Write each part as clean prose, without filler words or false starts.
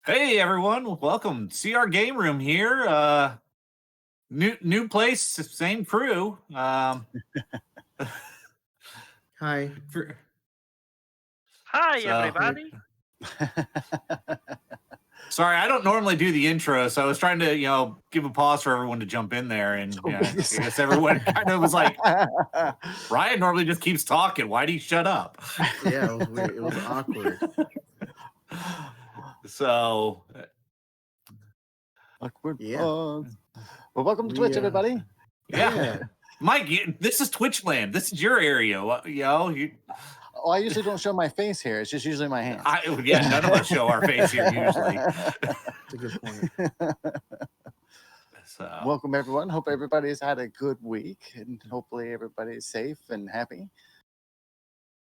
Hey everyone, welcome. CR Game Room here. New place, same crew. Hi. For, Hi, so Hey. everybody. sorry, I don't normally do the intro, so I was trying to give a pause for everyone to jump in there, and Oh, I guess everyone kind of was like, Ryan normally just keeps talking. Why do you shut up? Yeah, it was weird. It was awkward. So Awkward Yeah. pause. Well, welcome to We Twitch, everybody. yeah, yeah. Mike, this is Twitch land. This is your area. Oh, I usually don't show my face here. It's just usually my hands. Yeah, none of us show our face here usually. That's a good point. So Welcome, everyone. Hope everybody's had a good week and hopefully everybody's safe and happy.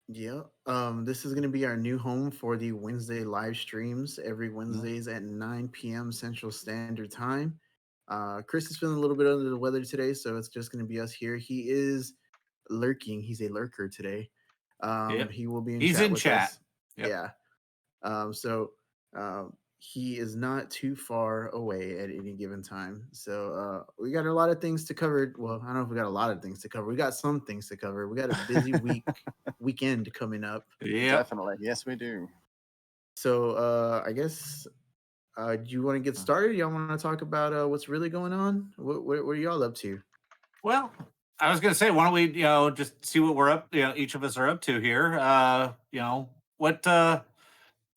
Yeah. This is gonna be our new home for the Wednesday live streams every Wednesdays at 9 p.m. Central Standard Time. Chris is feeling a little bit under the weather today, so it's just gonna be us here. He is lurking. He's a lurker today. yep, He will be in he's chat in with chat. us. Yep. Yeah. So he is not too far away at any given time. So we got a lot of things to cover. Well, I don't know if we got a lot of things to cover. We got some things to cover. We got a busy weekend coming up. Yep. Definitely. Yes, we do. So I guess do you want to get started? Y'all want to talk about what's really going on? What are y'all up to? Well, I was gonna say, why don't we, just see what we're up, each of us are up to here. What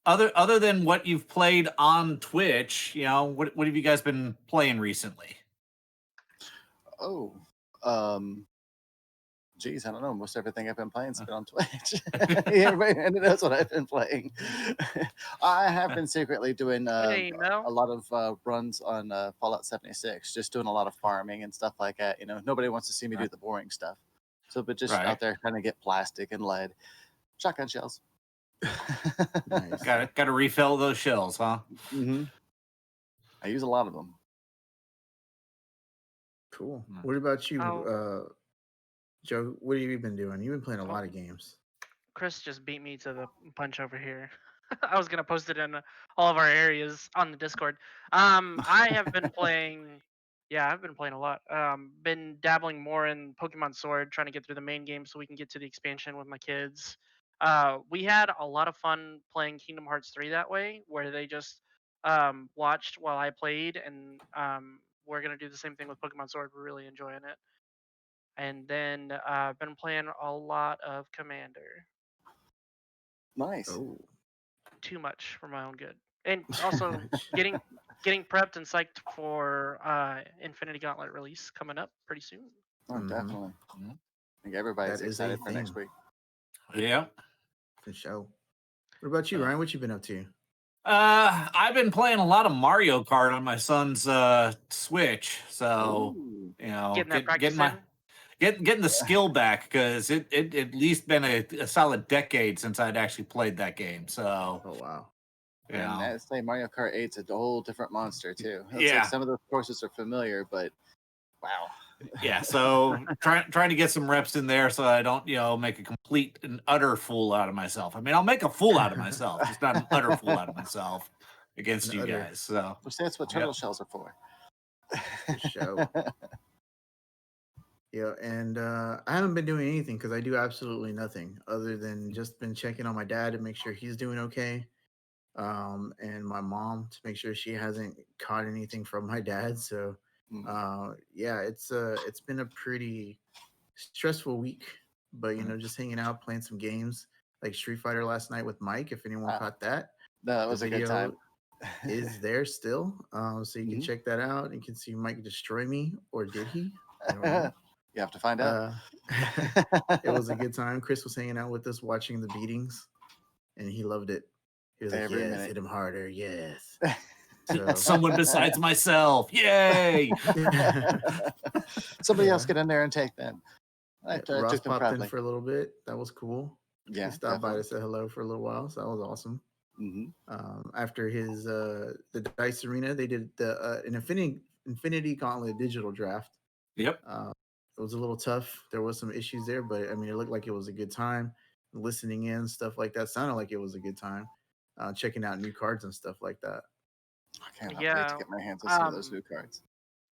other than what you've played on Twitch, what have you guys been playing recently? Oh, geez, I don't know. Most everything I've been playing has been on Twitch. Everybody knows what I've been playing. I have been secretly doing Hey, a Mel. lot of runs on Fallout 76, just doing a lot of farming and stuff like that. Nobody wants to see me do the boring stuff. So, but just Right. out there trying to get plastic and lead, shotgun shells. Nice. Got to refill those shells, huh? hmm I use a lot of them. Cool. What about you, Oh. Joe? What have you been doing? You've been playing a lot of games. Chris just beat me to the punch over here. I was gonna post it in all of our areas on the Discord. I have been playing. Yeah, I've been playing a lot. Been dabbling more in Pokemon Sword, trying to get through the main game so we can get to the expansion with my kids. We had a lot of fun playing Kingdom Hearts 3 that way, where they just watched while I played, and we're gonna do the same thing with Pokemon Sword. We're really enjoying it. And then I've been playing a lot of Commander. Nice. Oh, Too much for my own good, and also getting prepped and psyched for Infinity Gauntlet release coming up pretty soon. Oh, definitely. Mhm. I think everybody's that is a excited for next thing week. Yeah. for sure. What about you, Ryan? What you been up to? I've been playing a lot of Mario Kart on my son's Switch, so Ooh. Getting that getting practice my in. getting the skill back because it at least been a solid decade since I'd actually played that game. So Oh wow. And I'd say Mario Kart 8's a whole different monster too. It's like yeah, some of those courses are familiar, but wow. yeah. So trying to get some reps in there so I don't make a complete and utter fool out of myself. I mean, I'll make a fool out of myself, just not an utter fool out of myself against An you utter guys. So Which that's what turtle shells are for. for sure. Yeah, and I haven't been doing anything because I do absolutely nothing other than just been checking on my dad to make sure he's doing okay, and my mom to make sure she hasn't caught anything from my dad. So, yeah, it's been a pretty stressful week, but just hanging out, playing some games like Street Fighter last night with Mike. If anyone caught that, No, that the was a good time. video is there still, so you can check that out. You can see Mike destroy me, or did he? I don't know. You have to find out. It was a good time. Chris was hanging out with us watching the beatings, and he loved it. He was like, Every "Yes, minute. hit him harder, yes." So someone besides myself, yay! Somebody else yeah, get in there and take them. I Ross took them popped in proudly. for a little bit. That was cool. Yeah, He stopped by definitely. to say hello for a little while, so that was awesome. hmm After his the Dice Arena, they did an Infinity Gauntlet digital draft. Yep. It was a little tough. There was some issues there, but I mean, it looked like it was a good time. Listening in, stuff like that sounded like it was a good time. Checking out new cards and stuff like that. I cannot wait to Yeah. get my hands on some of those Um, new cards.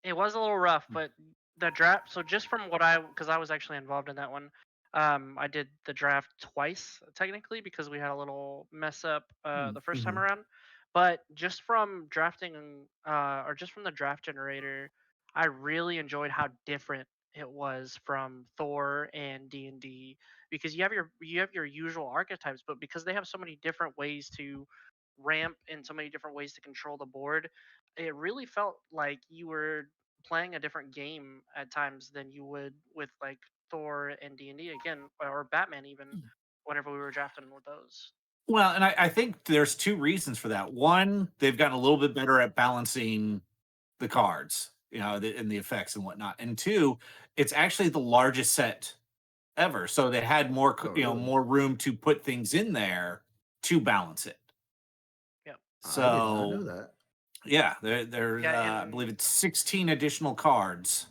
it was a little rough, but the draft. So just from what because I was actually involved in that one. I did the draft twice technically because we had a little mess up the first time Mm-hmm. around. But just from drafting, or just from the draft generator, I really enjoyed how different it was from Thor and D because you have your usual archetypes, but because they have so many different ways to ramp and so many different ways to control the board, it really felt like you were playing a different game at times than you would with like Thor and D again, or Batman even. Whenever we were drafting with those. Well, and I think there's two reasons for that. One, they've gotten a little bit better at balancing the cards, and the effects and whatnot. And two, it's actually the largest set ever, so they had more, Oh, really? more room to put things in there to balance it. Yep. I did not know So that. yeah, there's Yeah, I believe it's 16 additional cards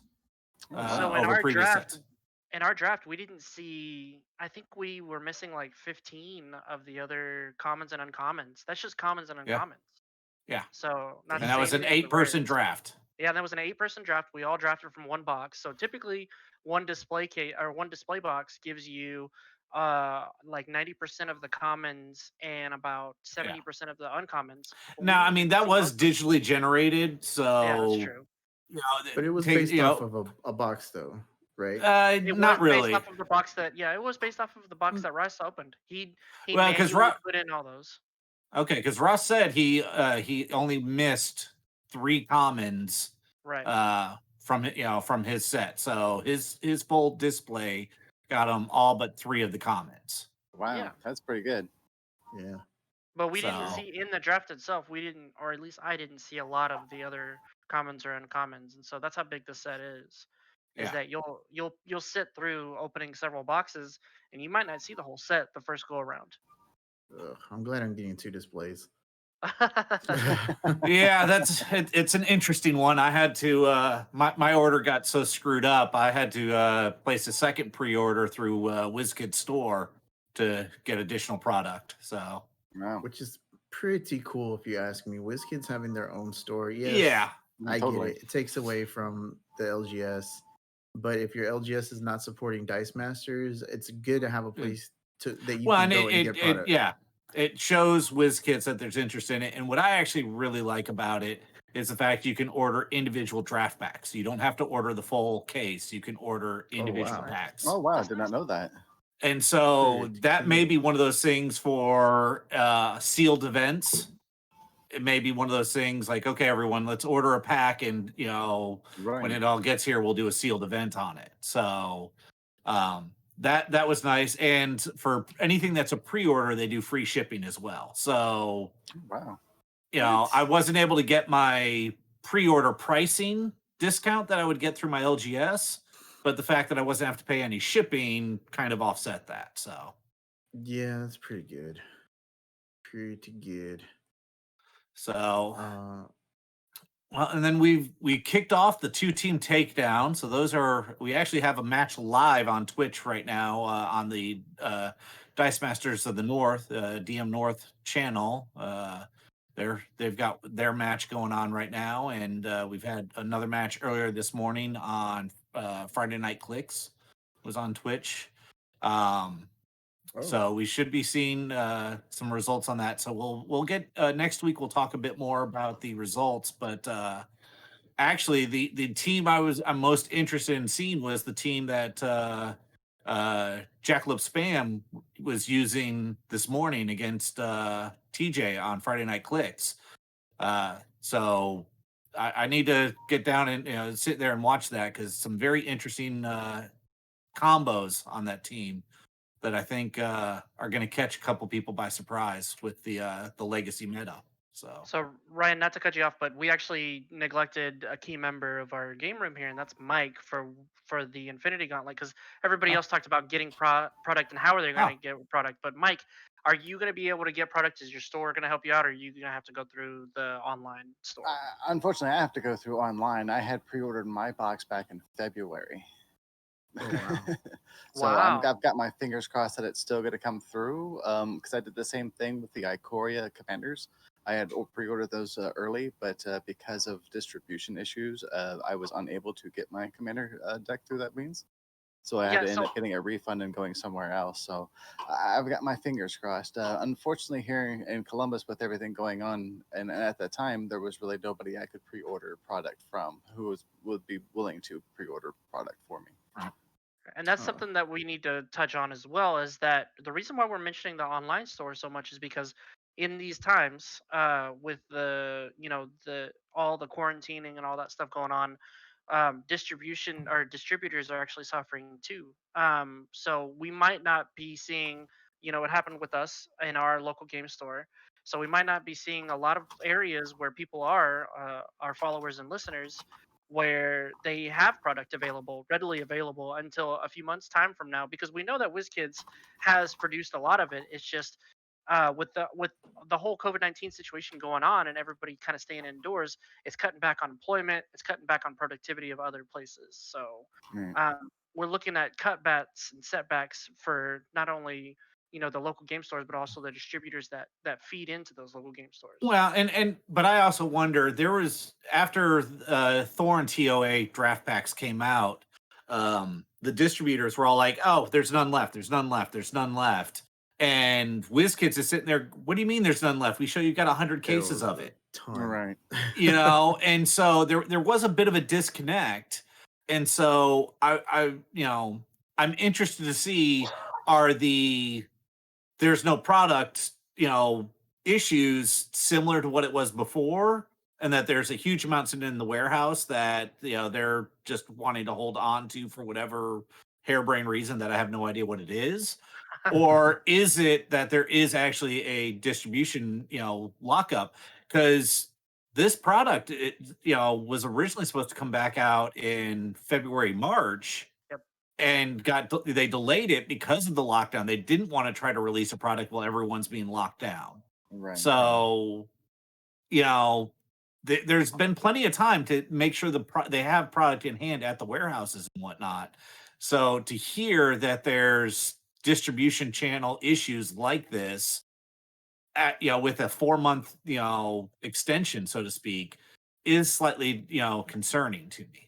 Oh, so wow. in over our previous draft, sets. we didn't see. I think we were missing like 15 of the other commons and uncommons. That's just commons and Yeah, uncommons. yeah, So not to and that say was an anything of the 8-person rares. draft. Yeah, that was an 8-person draft. We all drafted from one box. So typically, one display case or one display box gives you like 90% of the commons and about Yeah. 70% of the uncommons. But we Now, I didn't mean, even that see was most of. digitally generated, Yeah, that's so true. But it was take, based off of a box, though, right? It was not based really. off of the box that it was based off of the box that Rice opened. He Well, because manually put in all those. Okay, because Ross said he only missed 3 commons Right. from his set. So his full display got him all but 3 of the commons. Wow, Yeah. that's pretty good. Yeah. But we didn't So see in the draft itself, we didn't, or at least I didn't see a lot of the other commons or uncommons, and so that's how big the set is. Is yeah. that you'll sit through opening several boxes, and you might not see the whole set the first go around. Ugh, I'm glad I'm getting 2 displays. Yeah, it's an interesting one. I had to my order got so screwed up. I had to place a second pre-order through WizKid store to get additional product. So Wow. Which is pretty cool if you ask me. WizKids having their own store, yes, yeah, I Totally. get it. It takes away from the LGS, but if your LGS is not supporting Dice Masters, it's good to have a place that you well, can and go and get product. it shows WizKids that there's interest in it. And what I actually really like about it is the fact you can order individual draft packs. You don't have to order the full case. You can order Oh, individual wow. Nice. packs. Oh, wow. I That's did nice. not know that. And so Pretty that may cool. be one of those things for sealed events. It may be one of those things like, okay, everyone, let's order a pack, and when Right. it all gets here, we'll do a sealed event on it. So that was nice. And for anything that's a pre-order, they do free shipping as well. So Wow. I wasn't able to get my pre-order pricing discount that I would get through my LGS, but the fact that I wasn't have to pay any shipping kind of offset that. So Yeah, that's pretty good. Pretty good. so Uh, well, and then we kicked off the 2-team takedown. So we actually have a match live on Twitch right now on the Dice Masters of the North DM North channel. They've got their match going on right now, and we've had another match earlier this morning on Friday Night Clicks was on Twitch. oh, So we should be seeing some results on that. So we'll get next week. We'll talk a bit more about the results. But actually, the team I'm most interested in seeing was the team that Jackalope Spam was using this morning against TJ on Friday Night Clicks. So I need to get down and sit there and watch that, because some very interesting combos on that team that I think are going to catch a couple people by surprise with the legacy meta. So Ryan, not to cut you off, but we actually neglected a key member of our game room here, and that's Mike for the Infinity Gauntlet, because everybody Oh, else talked about getting product and how are they going to oh, get product. But Mike, are you going to be able to get product? Is your store going to help you out, or are you going to have to go through the online store? Unfortunately, I have to go through online. I had pre-ordered my box back in February. oh wow. So Wow. I've got my fingers crossed that it's still going to come through. Because I did the same thing with the Ikoria Commanders. I had pre-ordered those early, but because of distribution issues, I was unable to get my Commander deck through that means. So I had Yeah, to end so up getting a refund and going somewhere else. So I've got my fingers crossed. Unfortunately, here in Columbus, with everything going on, and at that time, there was really nobody I could pre-order product from who would be willing to pre-order product for me. and that's Oh, something that we need to touch on as well, is that the reason why we're mentioning the online store so much is because in these times, with the the all the quarantining and all that stuff going on, distribution or distributors are actually suffering too. So we might not be seeing, what happened with us in our local game store. So we might not be seeing a lot of areas where people are, our followers and listeners, where they have product available, readily available until a few months time from now, because we know that WizKids has produced a lot of it. It's just with the whole COVID-19 situation going on and everybody kind of staying indoors, it's cutting back on employment, it's cutting back on productivity of other places. So Right. we're looking at cutbacks and setbacks for not only the local game stores, but also the distributors that feed into those local game stores. Well, but I also wonder, there was, after Thor and TOA draft packs came out, the distributors were all like, "Oh, there's none left. There's none left. There's none left." And WizKids is sitting there. What do you mean there's none left? We show you got 100 there cases was of a it, ton. Right. and so there was a bit of a disconnect, and so I'm interested to see, are there's no product, issues similar to what it was before, and that there's a huge amount sitting in the warehouse that they're just wanting to hold on to for whatever harebrained reason that I have no idea what it is. Or is it that there is actually a distribution, lockup? Because this product, was originally supposed to come back out in February, March, Yep. and they delayed it because of the lockdown. They didn't want to try to release a product while everyone's being locked down. Right. So, you know, there's been plenty of time to make sure they have product in hand at the warehouses and whatnot. So to hear that there's distribution channel issues like this, with a 4 month, extension, so to speak, is slightly, concerning to me.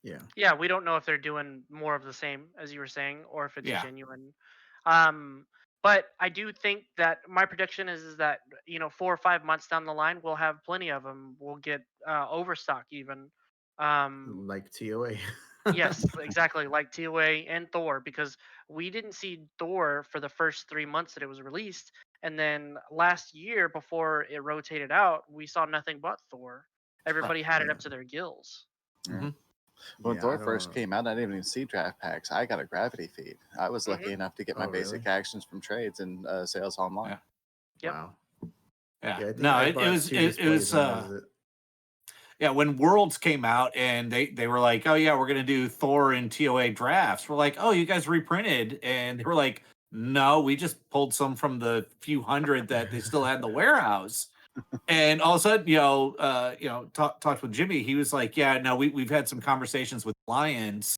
Yeah. Yeah, we don't know if they're doing more of the same, as you were saying, or if it's Yeah. genuine. Um, but I do think that my prediction is that 4 or 5 months down the line, we'll have plenty of them. We'll get overstock even. Um, Like TOA. yes, exactly, like TOA and Thor, because we didn't see Thor for the first 3 months that it was released, and then last year before it rotated out, we saw nothing but Thor. Right. Everybody had it Yeah. up to their gills. Right. Mhm. When Yeah, I Thor first don't. came out, I didn't even see draft packs. I got a gravity feed. I was lucky Hmm. enough to get my Oh, really? basic actions from trades and sales online. Yeah. Yep. Wow. Yeah. Yeah, I think No, I it bought was two it, it displays was and that was it. yeah, when Worlds came out and they were like, "Oh yeah, we're gonna do Thor and TOA drafts." We're like, "Oh, you guys reprinted?" And they were like, "No, we just pulled some from the few hundred that they still had in the warehouse." And all of a sudden, talked with Jimmy. He was like, "Yeah, no, we've had some conversations with Lions,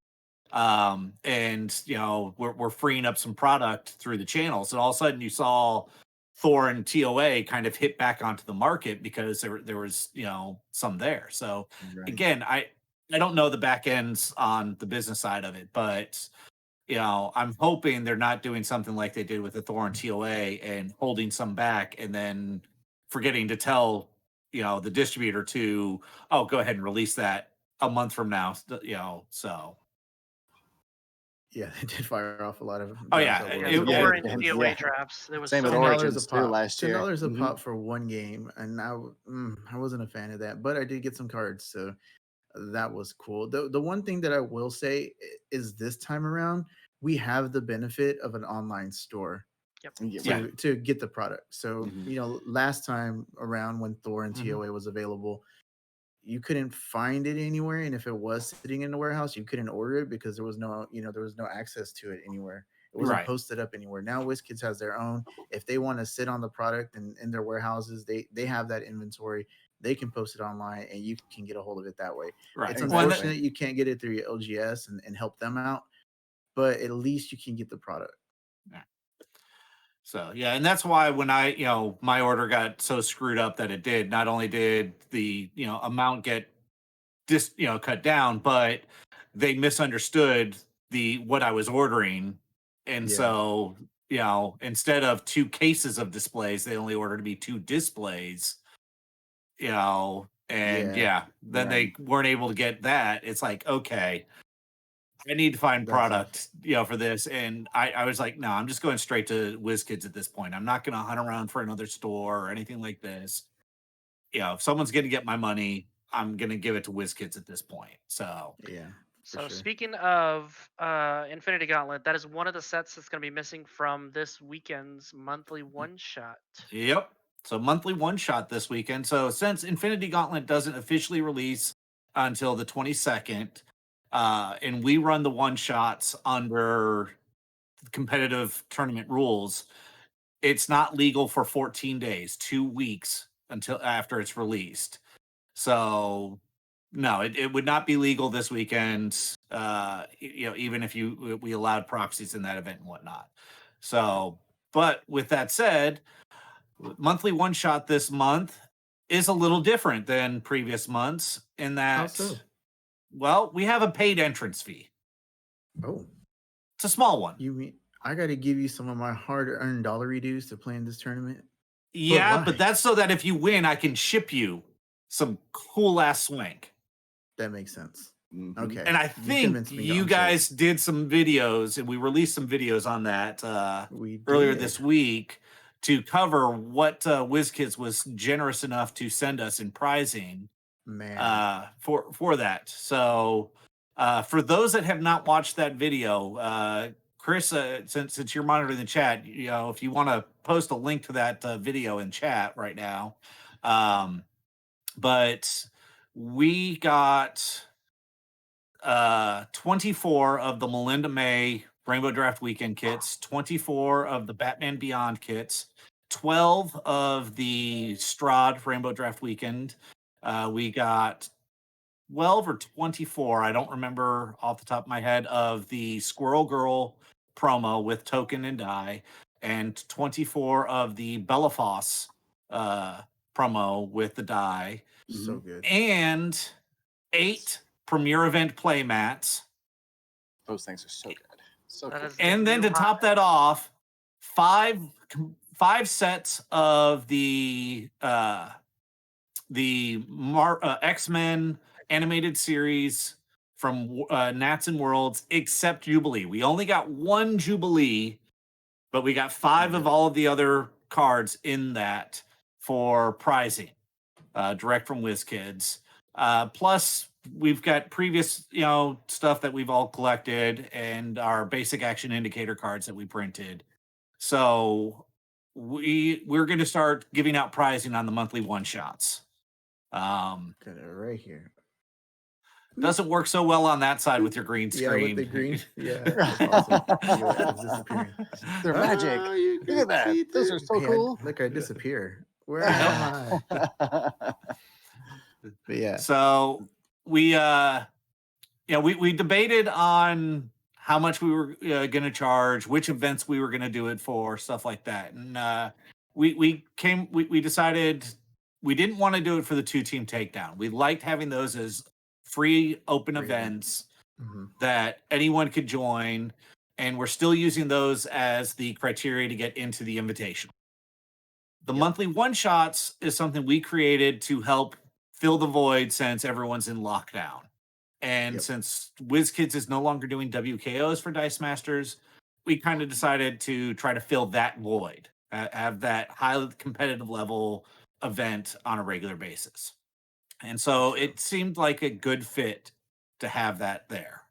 and we're freeing up some product through the channels." And all of a sudden, you saw Thor and TOA kind of hit back onto the market because there was some there. So Right. again, I don't know the back ends on the business side of it, but I'm hoping they're not doing something like they did with the Thor and TOA and holding some back and then forgetting to tell the distributor to, oh, go ahead and release that a month from now. So Yeah, they did fire off a lot of oh drafts yeah, at Yeah, Worlds. it, We Thor it, had and And TOA yeah, drafts. There was same with so $10 many. a Origins too pop. last year. $10 a mhm. pop for one game, and I wasn't a fan of that, but I did get some cards, so that was cool. The one thing that I will say is this time around, we have the benefit of an online store Yep. Yeah, Yeah. right. to get the product. So, Mhm. last time around when Thor and Mhm. TOA was available, you couldn't find it anywhere, and if it was sitting in the warehouse, you couldn't order it because there was no access to it anywhere. It wasn't Right. posted up anywhere. Now WizKids has their own. If they want to sit on the product and in their warehouses, they have that inventory. They can post it online and you can get a hold of it that way. Right. It's Well, Exactly. unfortunate you can't get it through your LGS and help them out, but at least you can get the product. So yeah, and that's why when my order got so screwed up that it did, not only did the amount get cut down, but they misunderstood what I was ordering. And Yeah. so, instead of 2 cases of displays, they only ordered me 2 displays, and Yeah. then Right. they weren't able to get that. It's like, okay, I need to find That sucks. product, for this. And I was like, no, I'm just going straight to WizKids at this point. I'm not going to hunt around for another store or anything like this. If someone's going to get my money, I'm going to give it to WizKids at this point. So, Yeah. For So sure. speaking of Infinity Gauntlet, that is one of the sets that's going to be missing from this weekend's monthly one shot. yep. So monthly one shot this weekend. So since Infinity Gauntlet doesn't officially release until the 22nd, and we run the one shots under competitive tournament rules, it's not legal for 14 days, 2 weeks until after it's released. So no, it would not be legal this weekend. Even if we allowed proxies in that event and whatnot. So, but with that said, monthly one shot this month is a little different than previous months in How that, so? well, we have a paid entrance fee. Oh, It's a small one. you mean I got to give you some of my hard-earned dollar reduce to play in this tournament? Yeah, why? but that's so that if you win, I can ship you some cool ass swank. That makes sense. Mhm. Okay. And I You think convinced me, you I'm sold. guys did some videos, and we released some videos on that We earlier did. this week to cover what WizKids was generous enough to send us in prizing Man, for that. So for those that have not watched that video, Chris, since you're monitoring the chat, if you want to post a link to that video in chat right now. But we got 24 of the Melinda May Rainbow Draft Weekend kits, 24 of the Batman Beyond kits, 12 of the Strahd Rainbow Draft Weekend. We got 12 or 24, I don't remember off the top of my head, of the Squirrel Girl promo with token and die, and 24 of the Bellafoss promo with the die, so good. and 8 premier event playmats. Those things are so good. So That cool. is the And then new to top that off, five sets of the X-Men animated series from Nats and Worlds, except Jubilee. We only got 1 Jubilee, but we got 5 of Okay. all of the other cards in that for prizing, direct from WizKids. Plus, we've got previous, stuff that we've all collected, and our basic action indicator cards that we printed. So we're going to start giving out prizing on the monthly one shots. Got it right here. Doesn't work so well on that side with your green screen. Yeah, with the green. Yeah, that's awesome. Look at that, it's disappearing. They're magic. Oh, you Look at can see that. Those are so Hey, cool. Look, I disappear. Where am I? But yeah, So we we debated on how much we were going to charge, which events we were going to do it for, stuff like that. And we decided we didn't want to do it for the 2-team takedown. We liked having those as free open Free event. events Mhm. that anyone could join, and we're still using those as the criteria to get into the invitation. The Yep. monthly one shots is something we created to help fill the void since everyone's in lockdown. And Yep. since WizKids is no longer doing WKOs for Dice Masters, we kind of decided to try to fill that void, have that high competitive level event on a regular basis. And so For sure. it seemed like a good fit to have that there.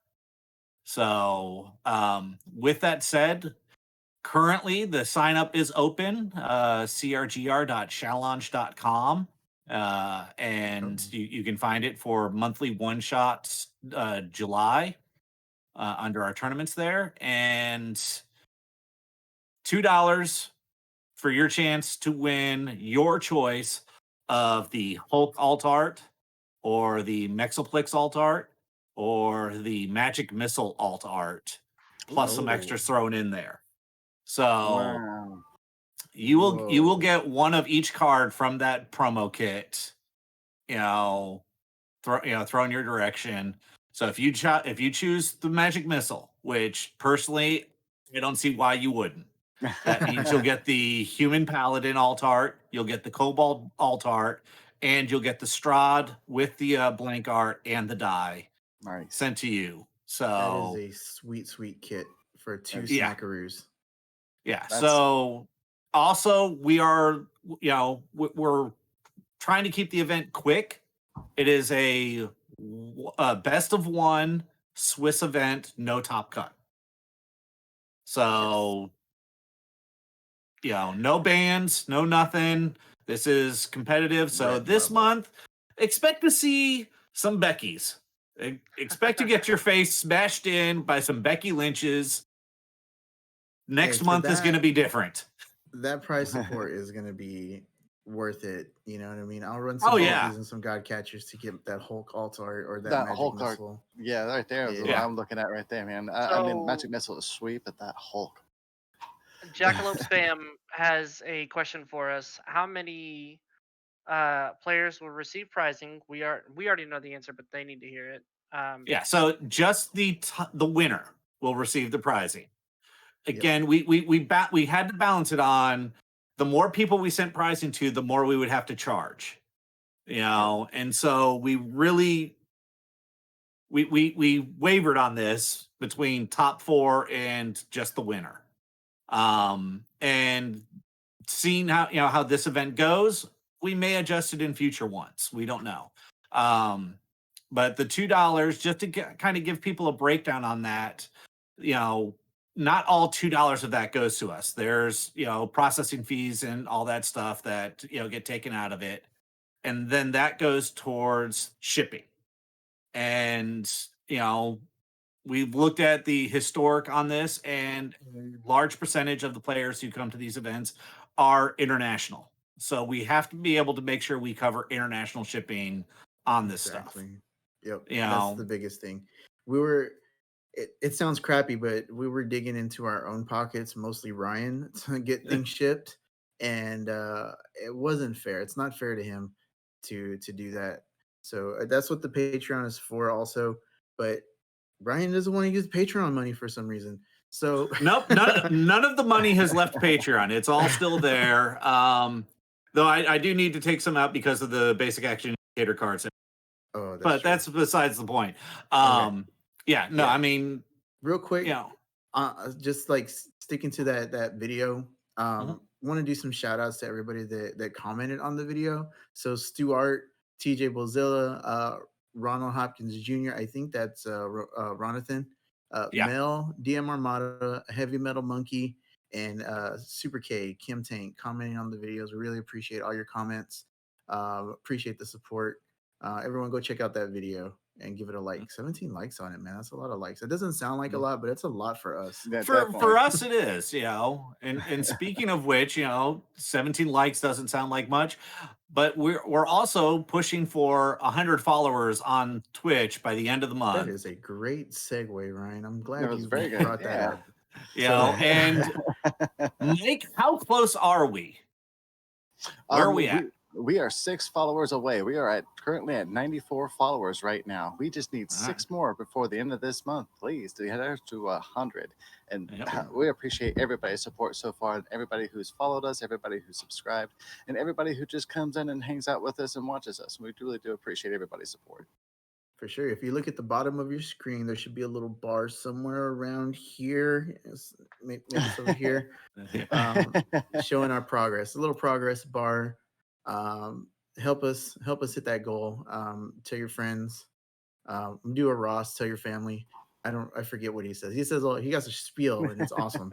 So with that said, currently the sign up is open, crgr.challenge.com. And you can find it for monthly one shots July under our tournaments there, and $2 for your chance to win your choice of the Hulk alt art, or the Mexoplex alt art, or the Magic Missile alt art, plus some Ooh. extras thrown in there. So Wow. you will Whoa. get one of each card from that promo kit. You know, thrown your direction. So if you choose the magic missile, which personally I don't see why you wouldn't. That means you'll get the human paladin alt art, you'll get the kobold alt art, and you'll get the Strahd with the blank art and the die Nice. sent to you. That is So a sweet, sweet kit for 2 That's- Yeah. smackaroos. yeah. That's- So also we are we're trying to keep the event quick. It is a best of one Swiss event, no top cut. So, no bands, no nothing. This is competitive. So Red this bubble. month, expect to see some Beckys. Expect to get your face smashed in by some Becky Lynches. Next for month is going to that- be different. That prize support is gonna be worth it. You know what I mean? I'll run Oh, some yeah. Beckies and some God Catchers to get that Hulk alt art or that, That magic Hulk art. missile. Yeah, right there is what Yeah. I'm looking at right there, man. I mean, So- Magic Missile is sweet, but that Hulk. Jackalope Spam has a question for us. How many players will receive prizing? We already know the answer, but they need to hear it. Yeah, so just the winner will receive the prizing. Again, we had to balance it on the more people we sent pricing to, the more we would have to charge. And so we really we wavered on this between top 4 and just the winner. And seeing how this event goes, we may adjust it in future ones. We don't know. But the $2, just to kind of give people a breakdown on that, not all $2 of that goes to us. There's processing fees and all that stuff that get taken out of it, and then that goes towards shipping. And we've looked at the historic on this, and a large percentage of the players who come to these events are international. So we have to be able to make sure we cover international shipping on this stuff. Yep. You That's know. the biggest thing. We were it sounds crappy, but we were digging into our own pockets, mostly Ryan, to get things shipped. And it wasn't fair. It's not fair to him to do that. So that's what the Patreon is for also. But Ryan doesn't want to use Patreon money for some reason. So Nope, none of the money has left Patreon. It's all still there. Though I do need to take some out because of the basic action indicator cards. Oh, But true. that's besides the point. Yeah, no, Yeah. I mean, Real quick, you know, just like sticking to that video, Mhm. want to do some shout outs to everybody that commented on the video. So Stuart, TJ Bozilla, Ronald Hopkins Jr., I think that's Ronathan, Yeah. Mel, DM Armada, Heavy Metal Monkey, and Super K, Kim Tank commenting on the videos. We really appreciate all your comments. Appreciate the support. Everyone go check out that video and give it a like. 17 likes on it, man. That's a lot of likes. It doesn't sound like a lot, but it's a lot for us. Yeah, for definitely. us it is, and speaking of which, 17 likes doesn't sound like much, but we're also pushing for 100 followers on Twitch by the end of the That month. is a great segue, Ryan. I'm glad That was you very good, brought that yeah. up. And Mike, how close are we? Where are we at? We are 6 followers away. We are currently at 94 followers right now. We just need 6 more before the end of this month, please, to head us to 100. And Yep. we appreciate everybody's support so far, everybody who's followed us, everybody who's subscribed, and everybody who just comes in and hangs out with us and watches us. We really do appreciate everybody's support. For sure. If you look at the bottom of your screen, there should be a little bar somewhere around here. Maybe it's over here, showing our progress. A little progress bar. Help us hit that goal. Tell your friends. Do a Ross. Tell your family. I forget what he says. He says, "Oh, he got a spiel and it's awesome."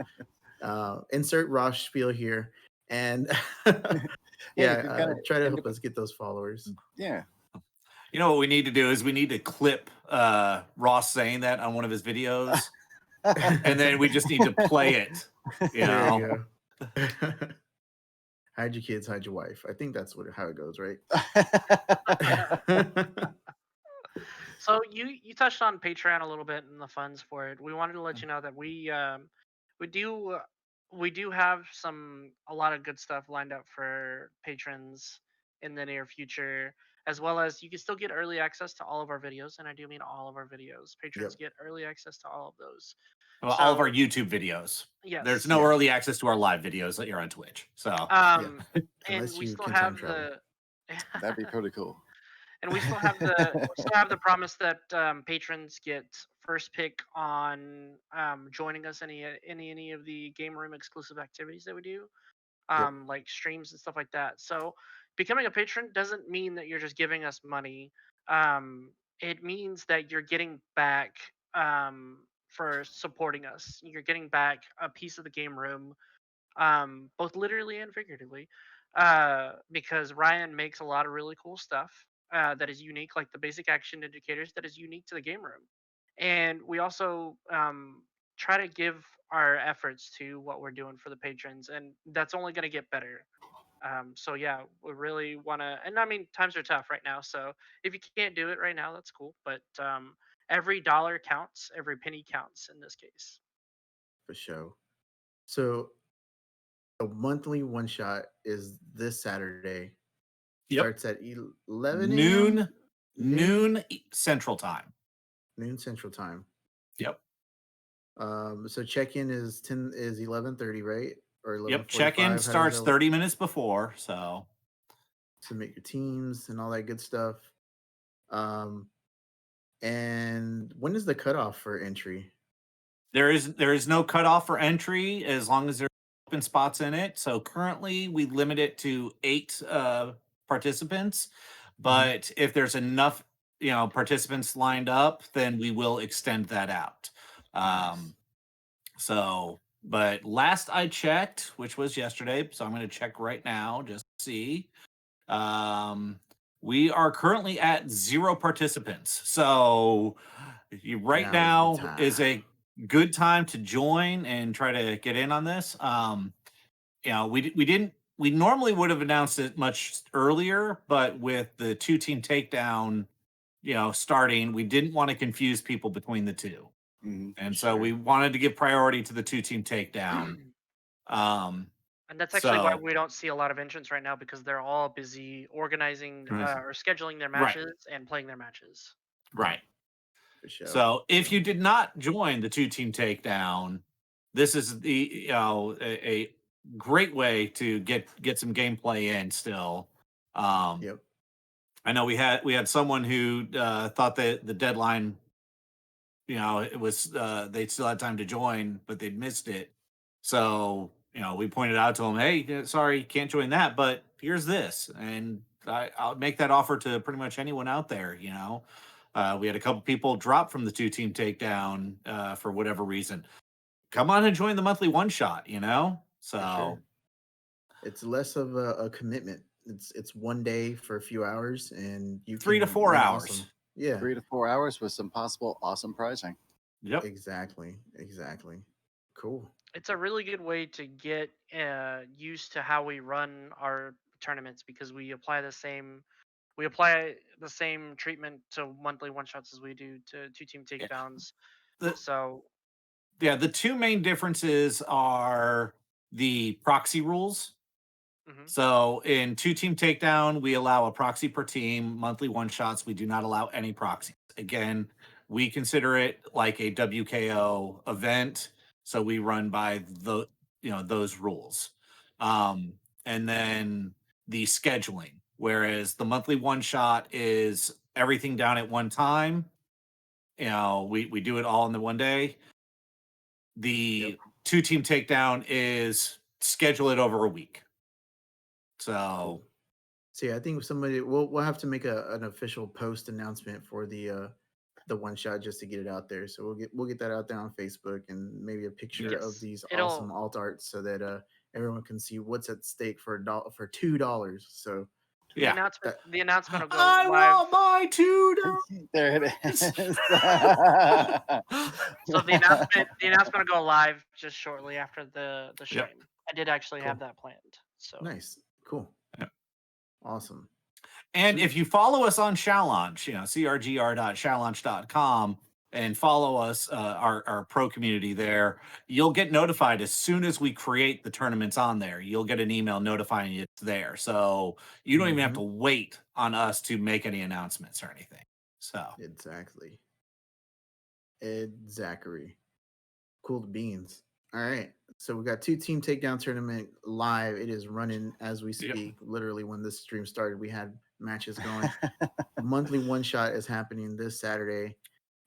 Insert Ross spiel here, and try to help us get those followers. Yeah. You know what we need to do is we need to clip Ross saying that on one of his videos, and then we just need to play it. There you go. Hide your kids, hide your wife. I think that's how it goes, right? So you touched on Patreon a little bit and the funds for it. We wanted to let you know that we do we do have a lot of good stuff lined up for patrons in the near future, as well as you can still get early access to all of our videos, and I do mean all of our videos. Patrons Yep. get early access to all of those. Well, all of our So YouTube videos. There's yes, no Yeah. early access to our live videos that you're on Twitch. So Yeah. um, and Unless we you still can have time travel. the That'd be pretty cool. and we still have the promise that patrons get first pick on joining us any of the game room exclusive activities that we do, Yep. like streams and stuff like that. So becoming a patron doesn't mean that you're just giving us money. It means that you're getting back for supporting us. You're getting back a piece of the game room, both literally and figuratively, because Ryan makes a lot of really cool stuff that is unique, like the basic action indicators that is unique to the game room. And we also try to give our efforts to what we're doing for the patrons, and that's only going to get better. So yeah, we really want to, and I mean, times are tough right now. So if you can't do it right now, that's cool. But every dollar counts, every penny counts in this case. For sure. So the monthly one shot is this Saturday. yep, Starts at 11 a.m. noon noon Central Time. noon Central Time. Yep, So check-in is 11:30, right? Or yep. Check-in 11:45. How does starts that 30 minutes before. So submit your teams and all that good stuff? Um, and when is the cutoff for entry? there is no cutoff for entry as long as there's open spots in it. So currently we limit it to 8 participants, but if there's enough participants lined up, then we will extend that out. Nice. So, but last I checked, which was yesterday, so I'm going to check right now just to see. Um, we are currently at 0 participants. So, right Now is the now is time. a good time to join and try to get in on this. We normally would have announced it much earlier, but with the 2-team takedown, starting, we didn't want to confuse people between the two. And so we Sure. wanted to give priority to the 2-team takedown. Um, And that's actually why so we don't see a lot of entrants right now, because they're all busy organizing or scheduling their right, matches and playing their matches. right. For sure. So if you did not join the 2-team takedown, this is a great way to get some gameplay in still. Yep. I know we had someone who thought that the deadline, it was they still had time to join, but they'd missed it. So we pointed out to them, hey, sorry, you can't join that, but here's this, and I'll make that offer to pretty much anyone out there. We had a couple people drop from the 2-team takedown for whatever reason. Come on and join the monthly one shot. For So sure. It's less of a commitment. It's one day for a few hours, and you 3 to can 4 win hours. awesome. Yeah. 3 to 4 hours with some possible awesome pricing. Yep. Exactly. Cool. It's a really good way to get used to how we run our tournaments, because we apply the same treatment to monthly one shots as we do to 2-team Yeah. takedowns. The, So the two main differences are the proxy rules. mhm. So in 2-team takedown, we allow a proxy per team. Monthly one shots, we do not allow any proxies. Again, we consider it like a WKO event, so we run by those rules. And then the scheduling, whereas the monthly one shot is everything down at one time. We do it all in the one day. The Yep. 2-team takedown is schedule it over a week. So Cool. See, I think we'll have to make an official post announcement for the one shot just to get it out there. So we'll get that out there on Facebook, and maybe a picture of Yes, these it'll awesome alt arts so that everyone can see what's at stake for $2. So the yeah, announcement that the announcement will go I live. want my $2. There it is. So the announcement will go live just shortly after the Yep. stream. I did actually have cool. that planned. So Nice. Cool. Yep. Awesome. And Sweet. if you follow us on Challenge, crgr.challenge.com, and follow us, our pro community there, you'll get notified as soon as we create the tournaments on there. You'll get an email notifying you it's there. So you don't even have Mm-hmm. to wait on us to make any announcements or anything. So Exactly. Exactly. Cool beans. All right. So we got two team takedown tournament live. It is running as we yep. speak. Literally, when this stream started, we had matches going. Monthly one shot is happening this Saturday.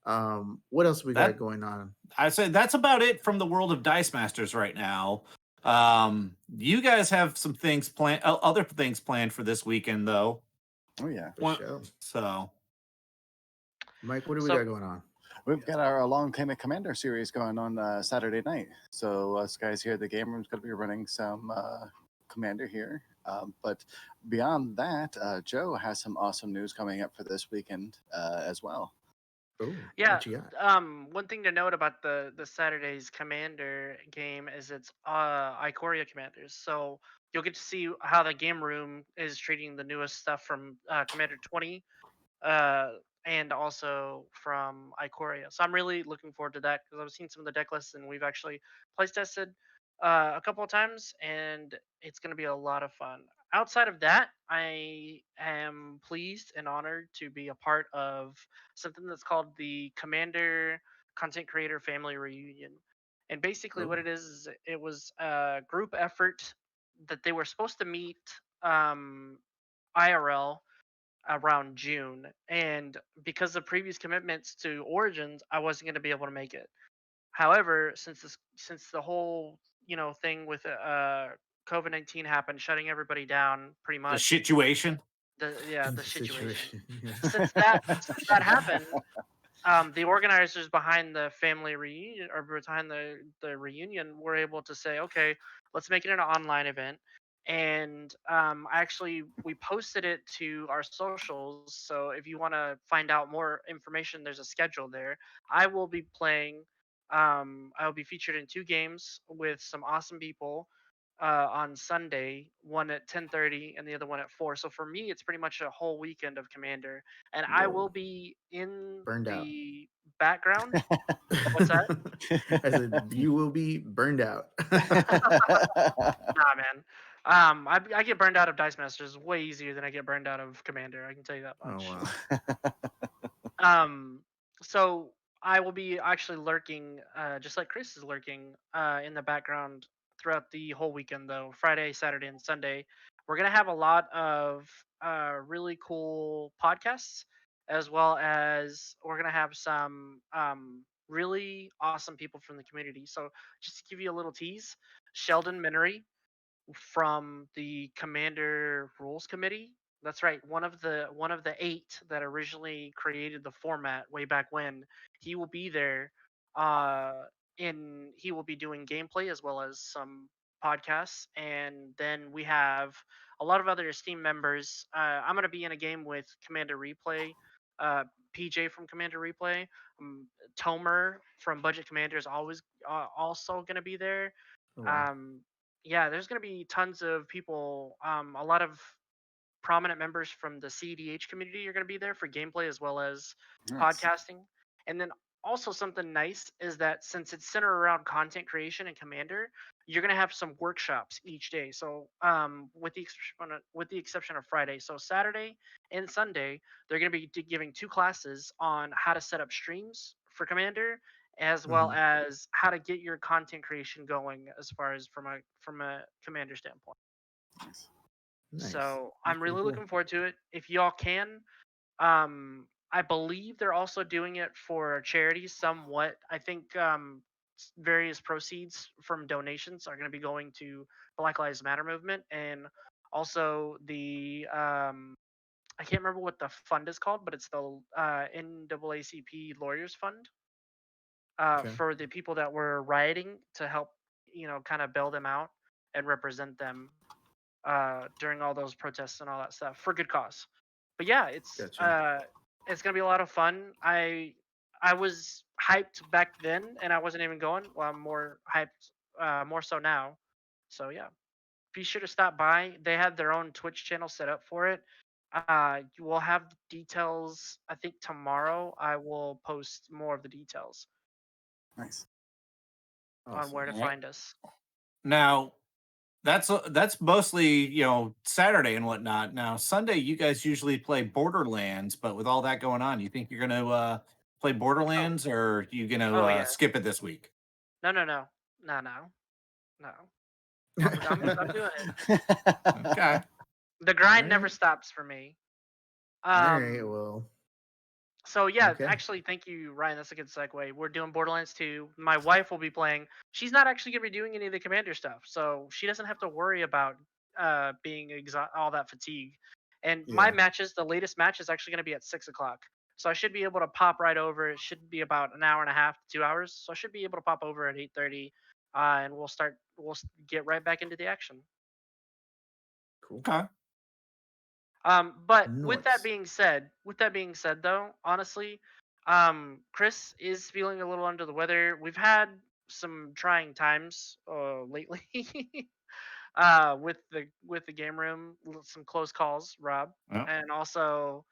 What else we got That going on? I say that's about it from the world of Dice Masters right now. You guys have some things planned, other things planned for this weekend, though. Oh yeah. For sure. So Mike, what do we So got going on? We've got our Long Time at Commander series going on Saturday night. So us guys here at the game room is going to be running some Commander here. But beyond that, Joe has some awesome news coming up for this weekend as well. Oh, yeah, what you got? one thing to note about the Saturday's Commander game is it's Ikoria Commanders. So you'll get to see how the game room is treating the newest stuff from Commander 20, uh, and also from Ikoria. So I'm really looking forward to that because I've seen some of the deck lists and we've actually place tested a couple of times, and it's going to be a lot of fun. Outside of that, I am pleased and honored to be a part of something that's called the Commander Content Creator Family Reunion. And basically, what Oh, it is it was a group effort that they were supposed to meet um, IRL around June, and because of previous commitments to Origins, I wasn't going to be able to make it. However, since the whole thing with COVID-19 happened, shutting everybody down, pretty the much situation. the the situation. situation. Yeah. Since that happened, the organizers behind the family reunion or behind the reunion were able to say, okay, let's make it an online event. And actually, we posted it to our socials. So if you want to find out more information, there's a schedule there. I will be playing. I will be featured in two games with some awesome people on Sunday, one at 10:30 and the other one at 4. So for me, it's pretty much a whole weekend of Commander, and I Whoa, will be in burned out. the background. What's that? I said you will be burned out. Nah, man. I get burned out of Dice Masters way easier than I get burned out of Commander. I can tell you that Oh much. wow. Um, so I will be actually lurking, just like Chris is lurking, in the background throughout the whole weekend, though. Friday, Saturday, and Sunday. We're gonna have a lot of really cool podcasts, as well as we're gonna have some really awesome people from the community. So just to give you a little tease, Sheldon Minery from the Commander Rules Committee. That's right. One of the 8 that originally created the format way back when. He will be there. He will be doing gameplay as well as some podcasts, and then we have a lot of other esteemed members. I'm gonna be in a game with Commander Replay, uh, PJ from Commander Replay, Tomer from Budget Commander is always also gonna be there. Oh wow. um, yeah, there's going to be tons of people. A lot of prominent members from the CEDH community are going to be there for gameplay as well as Nice. podcasting. And then also something nice is that since it's centered around content creation and Commander, you're going to have some workshops each day. So with the exception of Friday, so Saturday and Sunday, they're going to be giving 2 classes on how to set up streams for Commander, as well Mhm. as how to get your content creation going as far as from a Commander standpoint. Nice. Nice. So That's I'm pretty really cool. looking forward to it. If y'all can, I believe they're also doing it for charities somewhat. I think various proceeds from donations are going to be going to Black Lives Matter movement, and also the I can't remember what the fund is called, but it's the NAACP Lawyers Fund Okay. for the people that were rioting to help, kind of bail them out and represent them during all those protests and all that stuff for good cause. But yeah, Gotcha. it's gonna be a lot of fun. I was hyped back then, and I wasn't even going. Well, I'm more hyped, more so now. So yeah, be sure to stop by. They had their own Twitch channel set up for it. You will have the details. I think tomorrow I will post more of the details Nice. on Awesome. where to All right. find us. Now, that's mostly Saturday and whatnot. Now Sunday, you guys usually play Borderlands, but with all that going on, you think you're gonna play Oh, Borderlands, or are you gonna oh yeah. skip it this week? No, no, no, no, no, no. I'm doing it. Okay. The All grind never right. stops for me. All right. Um, Well. So yeah, Okay. actually, thank you, Ryan. That's a good segue. We're doing Borderlands 2. My wife will be playing. She's not actually gonna be doing any of the commander stuff, so she doesn't have to worry about being all that fatigue. And my Yeah. matches, the latest match is actually gonna be at 6 o'clock. So I should be able to pop right over. It should be about an hour and a half, 2 hours. So I should be able to pop over at 8:30, and we'll start. Get right back into the action. Cool. Okay. But Nice. with that being said, though, honestly, Chris is feeling a little under the weather. We've had some trying times lately, with the game room, some close calls, Rob, Well, and also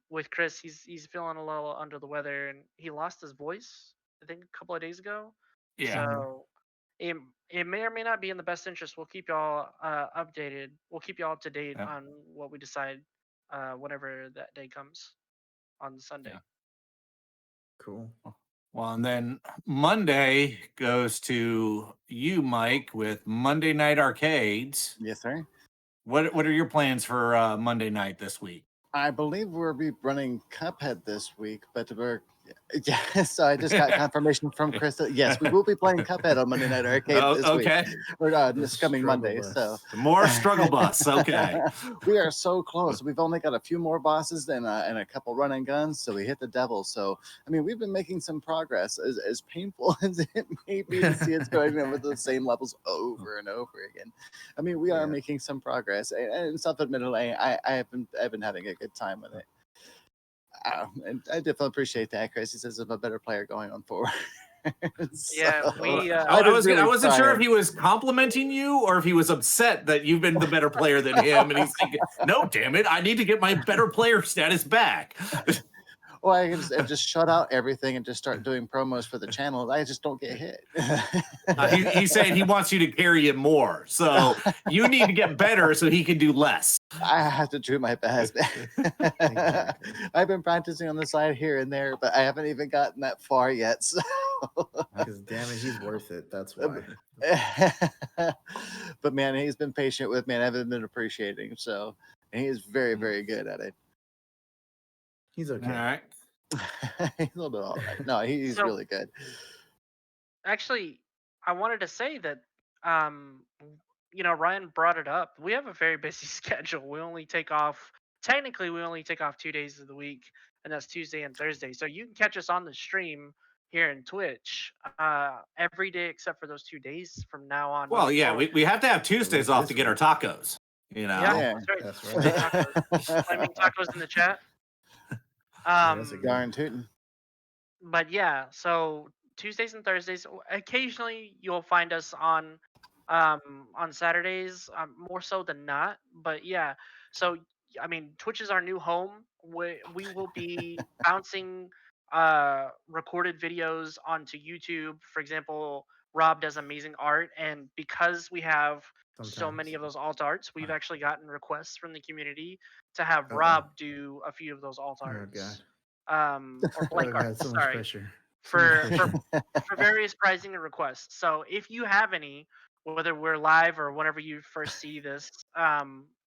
with Chris, he's feeling a little under the weather, and he lost his voice, I think, a couple of days ago. yeah. Mm-hmm. So it it may or may not be in the best interest. We'll keep y'all updated. We'll keep y'all up to date Yeah. on what we decide whenever that day comes on Sunday. Yeah. Cool. Well, and then Monday goes to you, Mike, with Monday Night Arcades. Yes, sir. What are your plans for Monday night this week? I believe we'll be running Cuphead this week, but we're yeah. So I just got confirmation from Chris that yes, we will be playing Cuphead on Monday Night Arcade Oh, this week, okay. or The this coming struggle Monday. So bus. More struggle bus. Okay. we are so close. We've only got a few more bosses and a couple running guns, so we hit the devil. So I mean, we've been making some progress. As painful as it may be to see us going over the same levels over and over again. I mean, we are Yeah. making some progress, and self-admittedly, I've been having a good time with it. And I definitely appreciate that, Chris. He says I'm a better player going on forward. Yeah, So, we I've been I really wasn't sure if trying. he was complimenting you or if he was upset that you've been the better player than him, and he's like, "No, damn it, I need to get my better player status back." Or I can just shut out everything and just start doing promos for the channel. I just don't get hit. He's saying he wants you to carry it more, so you need to get better so he can do less. I have to do my best. Exactly. I've been practicing on the side here and there, but I haven't even gotten that far yet. So. Because damn it, he's worth it. That's why. But man, he's been patient with me, and I've been appreciating him. So, and he is very, Mm. very good at it. He's All okay. right. He's a little bit all right. No, he's so really good. actually, I wanted to say that um Ryan brought it up. We have a very busy schedule. We only take off 2 days of the week, and that's Tuesday and Thursday. So you can catch us on the stream here in Twitch every day except for those 2 days from now on Well, moving yeah, forward. we have to have At Tuesdays least off to this get our week. tacos. Yeah, Yeah. that's right. That's Flaming right. tacos. Flaming tacos in the chat. Yeah, that's a good Darn one. tootin'. But yeah, so Tuesdays and Thursdays. Occasionally, you'll find us on Saturdays, more so than not. But yeah, so I mean, Twitch is our new home. We will be bouncing recorded videos onto YouTube. For example, Rob does amazing art, and because we have so many Sometimes. of those alt arts, we've actually gotten requests from the community to have Uh-oh. Rob do a few of those alt Oh God. arts, or Oh blank God. arts. So much Sorry, pressure. So much for pressure. various pricing and requests. So if you have any, whether we're live or whenever you first see this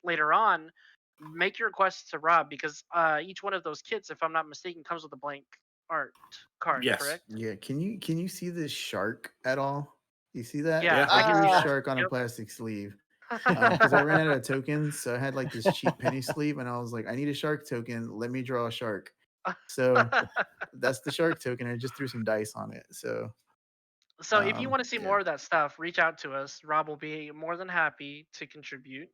later on, make your requests to Rob, because each one of those kits, if I'm not mistaken, comes with a blank art card. Yes. Correct? Yeah. Can you see this shark at all? You see that? Yeah, Yeah. It's I like can every see that. shark on a Yep. plastic sleeve. Because I ran out of tokens, so I had like this cheap penny sleeve, and I was like, I need a shark token. Let me draw a shark. So that's the shark token. I just threw some dice on it. So So if you want to see yeah. more of that stuff, reach out to us. Rob will be more than happy to contribute,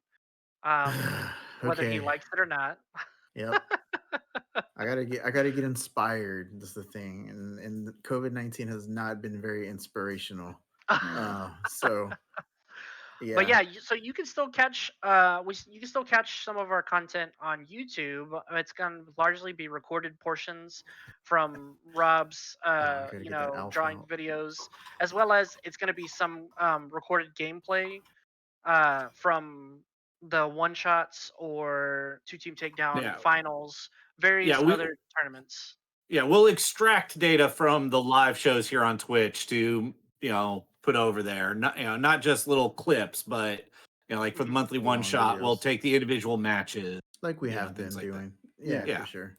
whether he Okay. likes it or not. Yep. I gotta get inspired. That's the thing. And COVID-19 has not been very inspirational. So But Yeah. yeah, so you can still catch you can still catch some of our content on YouTube. It's gonna largely be recorded portions from Rob's I gotta get that alpha drawing out. videos, as well as it's gonna be some recorded gameplay from the one shots or two team takedown Yeah, finals, yeah, various other tournaments. we'll extract data from the live shows here on Twitch to put over there. Not not just little clips, but like for the Mhm. monthly Full one on shot, we'll videos. take the individual matches, Like we have and things been like that. doing. Yeah. Yeah, Yeah. for sure.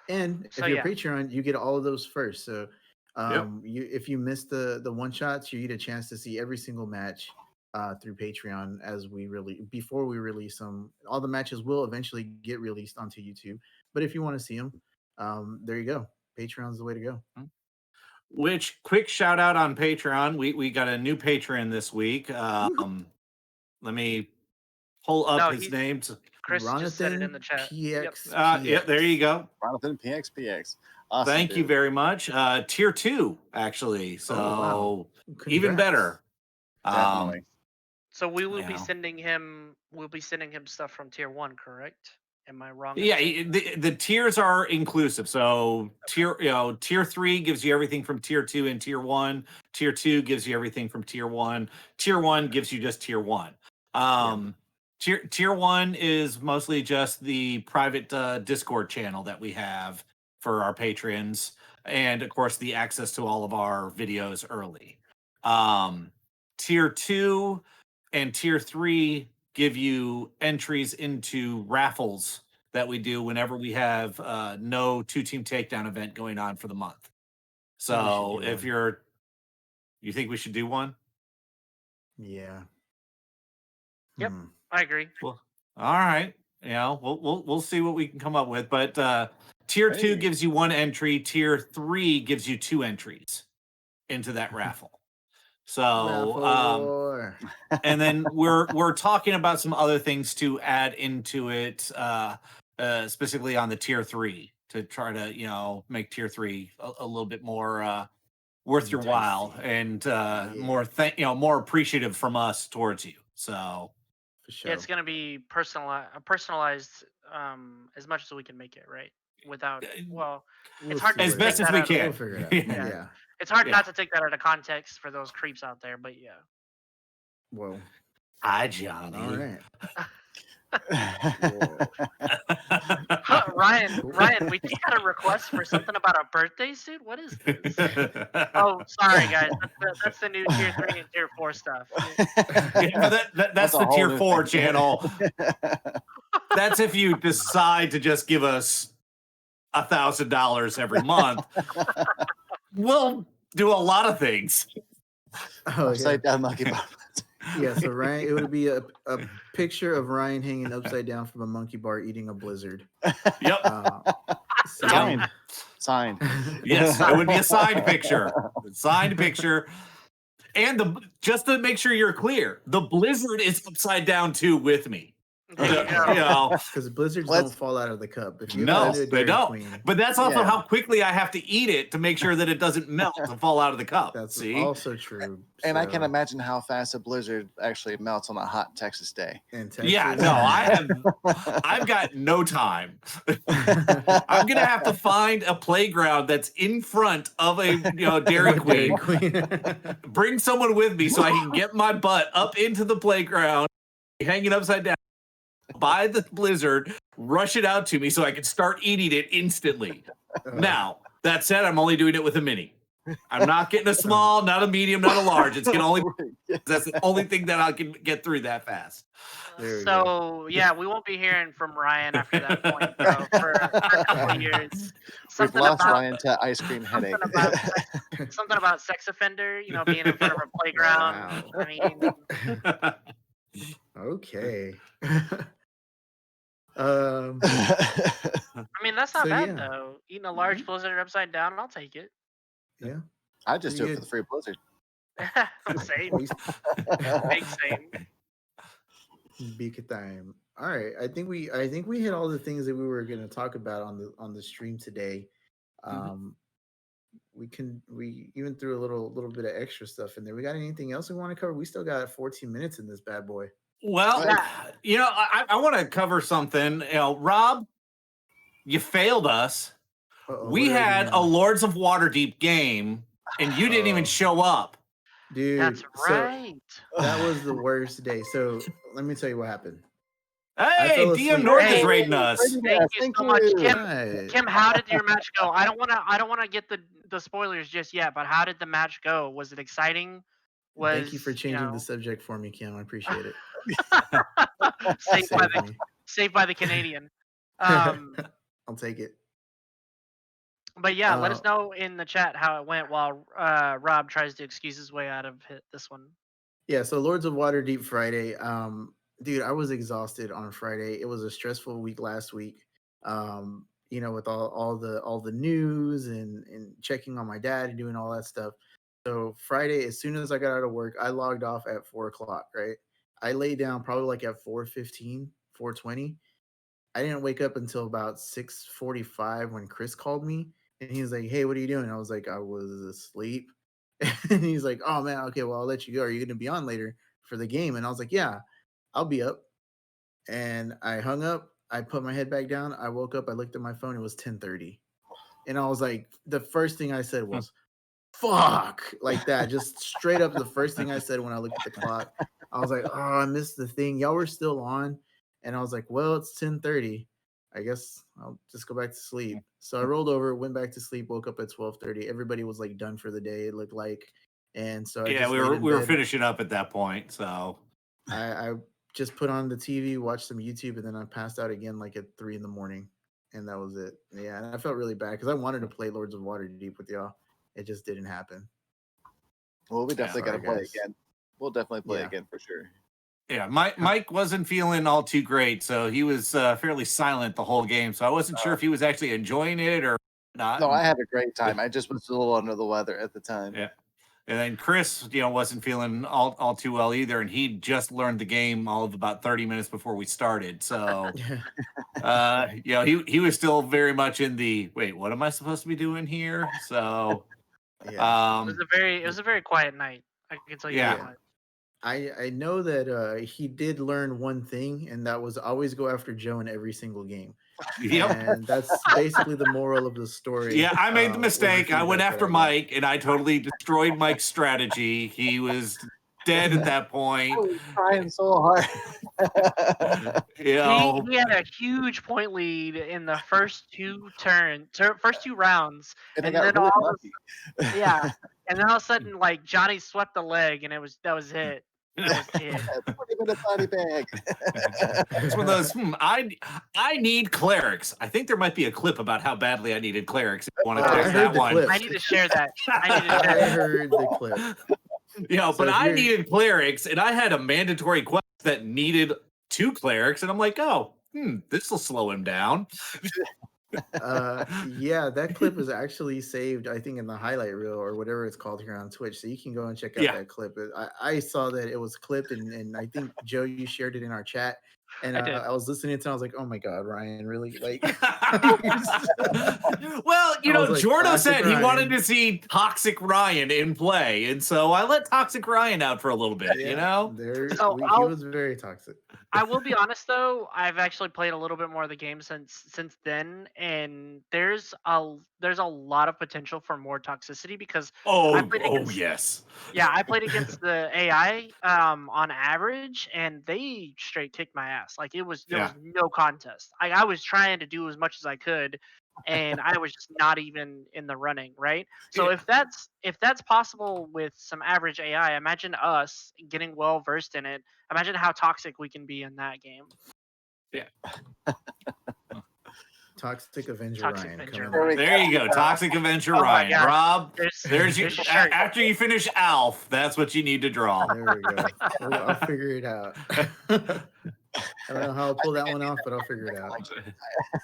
And So if you're yeah, Patreon, you get all of those first. So Yep. you if you miss the one shots, you get a chance to see every single match through Patreon as we really before we release them. All the matches will eventually get released onto YouTube. But if you want to see them, there you go. Patreon's the way to go. Which quick shout out on Patreon. We got a new patron this week. Woohoo. Let me pull up no, his he's name. Chris just said it in Ronathan the chat. Yep. Yeah, there you go. Jonathan PXPX. Awesome. Thank you dude. very much. Tier 2, actually. So Oh wow. even Congrats. better. Definitely. So we will You be know. sending him. We'll be sending him stuff from tier 1, correct? Am I wrong? in Yeah, saying that? the tiers are inclusive. So tier 3 gives you everything from tier 2 and tier 1. Tier 2 gives you everything from tier 1. Tier 1 gives you just tier 1. Tier 1 is mostly just the private Discord channel that we have for our patrons, and of course the access to all of our videos early. Tier 2 and tier 3 give you entries into raffles that we do whenever we have no two team takedown event going on for the month. I think we should So do if one. you think we should do one? Yeah. Yep, Hmm. I agree. Well, all right. We'll see what we can come up with. But tier 2 Hey. gives you one entry. Tier 3 gives you two entries into that raffle. So Raffle war. and then we're talking about some other things to add into it, specifically on the tier 3 to try to make tier 3 a little bit more worth your while Enticing. and Yeah. more appreciative from us towards you. So For Yeah, sure. it's gonna be personalized as much as we can make it, right? Without well, We'll it's hard see not as to what it take best as is. that we out of We'll can. figure it out. yeah. Yeah. It's hard Yeah. not to take that out of context for those creeps out there, but yeah. Whoa. Hi, All Johnny. right. Whoa. Ryan, Cool. we just got a request for something about a birthday suit. What is this? Oh, sorry guys, that's the new tier 3 and tier 4 stuff. Yeah, but that's a the whole tier new 4 thing. channel. That's if you decide to just give us $1,000 every month. We'll do a lot of things. Oh yeah. Upside down monkey bar. Yeah. So Ryan, it would be a picture of Ryan hanging upside down from a monkey bar eating a blizzard. Yep. Signed. Signed. Yes, it would be a signed picture. Signed picture. And just to make sure you're clear, the blizzard is upside down too with me. There you go. Because blizzards Let's- don't fall out of the cup. If you No, had a they Dairy don't. Queen, But that's also Yeah. how quickly I have to eat it to make sure that it doesn't melt and fall out of the cup. that's See? also true. And I can So, imagine how fast a blizzard actually melts on a hot Texas day. in Texas, Yeah, no, I've got no time. I'm gonna have to find a playground that's in front of a Dairy Queen. Bring someone with me so I can get my butt up into the playground, hanging upside down, buy the blizzard, rush it out to me so I can start eating it instantly. Now, that said, I'm only doing it with a mini. I'm not getting a small, not a medium, not a large. It's gonna only that's the only thing that I can get through that fast. There we So yeah, we won't be hearing from Ryan after that point, bro, for a couple of years. We've Something lost about Ryan to ice cream headache. something about sex offender, being in front of a playground. Wow. I mean, Okay. that's not So, bad yeah. though. Eating a large blizzard upside down, I'll take it. Yeah. I just do Pretty it for the free blizzard. Same. Big same. Big time. All right. I think we hit all the things that we were going to talk about on the stream today. we even threw a little bit of extra stuff in there. We got anything else we want to cover? We still got 14 minutes in this bad boy. Well, Yeah. I want to cover something. Rob, you failed us. Uh-oh, We what did I do had a now? Lords of Waterdeep game, and you didn't even Oh. show up. Dude, That's so right. that was the worst day. So let me tell you what happened. Hey, fell DM asleep. North is Hey, raiding us. Thank you so much, Kim. Right. Kim, how did your match go? I don't want to get the spoilers just yet, but how did the match go? Was it exciting? Thank you for Was changing the subject for me, Kim. I appreciate it. saved by Saved the me. saved by the Canadian. Um, I'll take it. but yeah, let us Uh, know in the chat how it went while Rob tries to excuse his way out of this one. Yeah, so Lords of Waterdeep Friday. Dude, I was exhausted on Friday. It was a stressful week last week. With all the news and checking on my dad and doing all that stuff. So Friday, as soon as I got out of work, I logged off at 4 o'clock, right? I laid down probably like at 4:15, 4:20. I didn't wake up until about 6:45 when Chris called me and he was like, "Hey, what are you doing?" I was like, "I was asleep." And he's like, "Oh man, okay, well I'll let you go. Are you gonna be on later for the game?" And I was like, "Yeah, I'll be up." And I hung up. I put my head back down. I woke up. I looked at my phone. It was 10:30, and I was like, the first thing I said was, "Fuck!" Like that, just straight up. The first thing I said when I looked at the clock, I was like, "Oh, I missed the thing. Y'all were still on," and I was like, "Well, it's 10:30. I guess I'll just go back to sleep." So I rolled over, went back to sleep, woke up at 12:30. Everybody was like done for the day. It looked like, and so I Yeah, just we laid were in we were bed. finishing up at that point. So I just put on the TV, watched some YouTube, and then I passed out again like at 3 in the morning, and that was it. Yeah, and I felt really bad because I wanted to play Lords of Waterdeep with y'all. It just didn't happen. Well, we definitely got to Sorry, play guys. again. We'll definitely play Yeah. again for sure. yeah, Mike wasn't feeling all too great, so he was fairly silent the whole game. So I wasn't sure if he was actually enjoying it or not. No, I had a great time. I just was a little under the weather at the time. Yeah. And then Chris, wasn't feeling all too well either, and he just learned the game all of about 30 minutes before we started. So, he was still very much in the wait. What am I supposed to be doing here? So, Yeah. It was a very quiet night. I can tell you Yeah. that much. I know that he did learn one thing, and that was always go after Joe in every single game. Yep. And that's basically the moral of the story. Yeah, I made the was mistake. I went feedback that after I got. Mike, and I totally destroyed Mike's strategy. He was dead at that I point. was trying so hard. He had a huge point lead in the first two rounds, And I and got then really all of lucky. yeah, and then all of a sudden, like Johnny swept the leg, and that was it. That was it. Put him in a body bag. It's one of those. I need clerics. I think there might be a clip about how badly I needed clerics. If you want to I check heard that the one. clip. I need to share that. I need to I share that. heard the clip. So But if I you're- needed clerics, and I had a mandatory quest that needed 2 clerics, and I'm like, oh, this will slow him down. Yeah, that clip is actually saved, I think, in the highlight reel or whatever it's called here on Twitch. So you can go and check out Yeah. that clip. I saw that it was clipped, and I think Joe, you shared it in our chat. And I did. I was listening to it, and I was like, oh my God, Ryan, really? Like, well, I was like, Jordo classic said he wanted Ryan. to see Toxic Ryan in play, and so I let Toxic Ryan out for a little bit, Yeah, So he I'll- was very toxic. I will be honest though, I've actually played a little bit more of the game since then, and there's a lot of potential for more toxicity because I played against yes. yeah, I played against the AI on average, and they straight kicked my ass. Like there was no contest. I was trying to do as much as I could, and I was just not even in the running, right? So Yeah. if that's possible with some average AI, imagine us getting well versed in it. Imagine how toxic we can be in that game. Yeah. Toxic Avenger Toxic Ryan. Avenger coming Ryan. up. There you go, Toxic Avenger Oh my Ryan. gosh. Rob, There's there's your a shirt. after you finish Alf, that's what you need to draw. There we go. I'll figure it out. I don't know how I'll pull that one off, but I'll figure it out.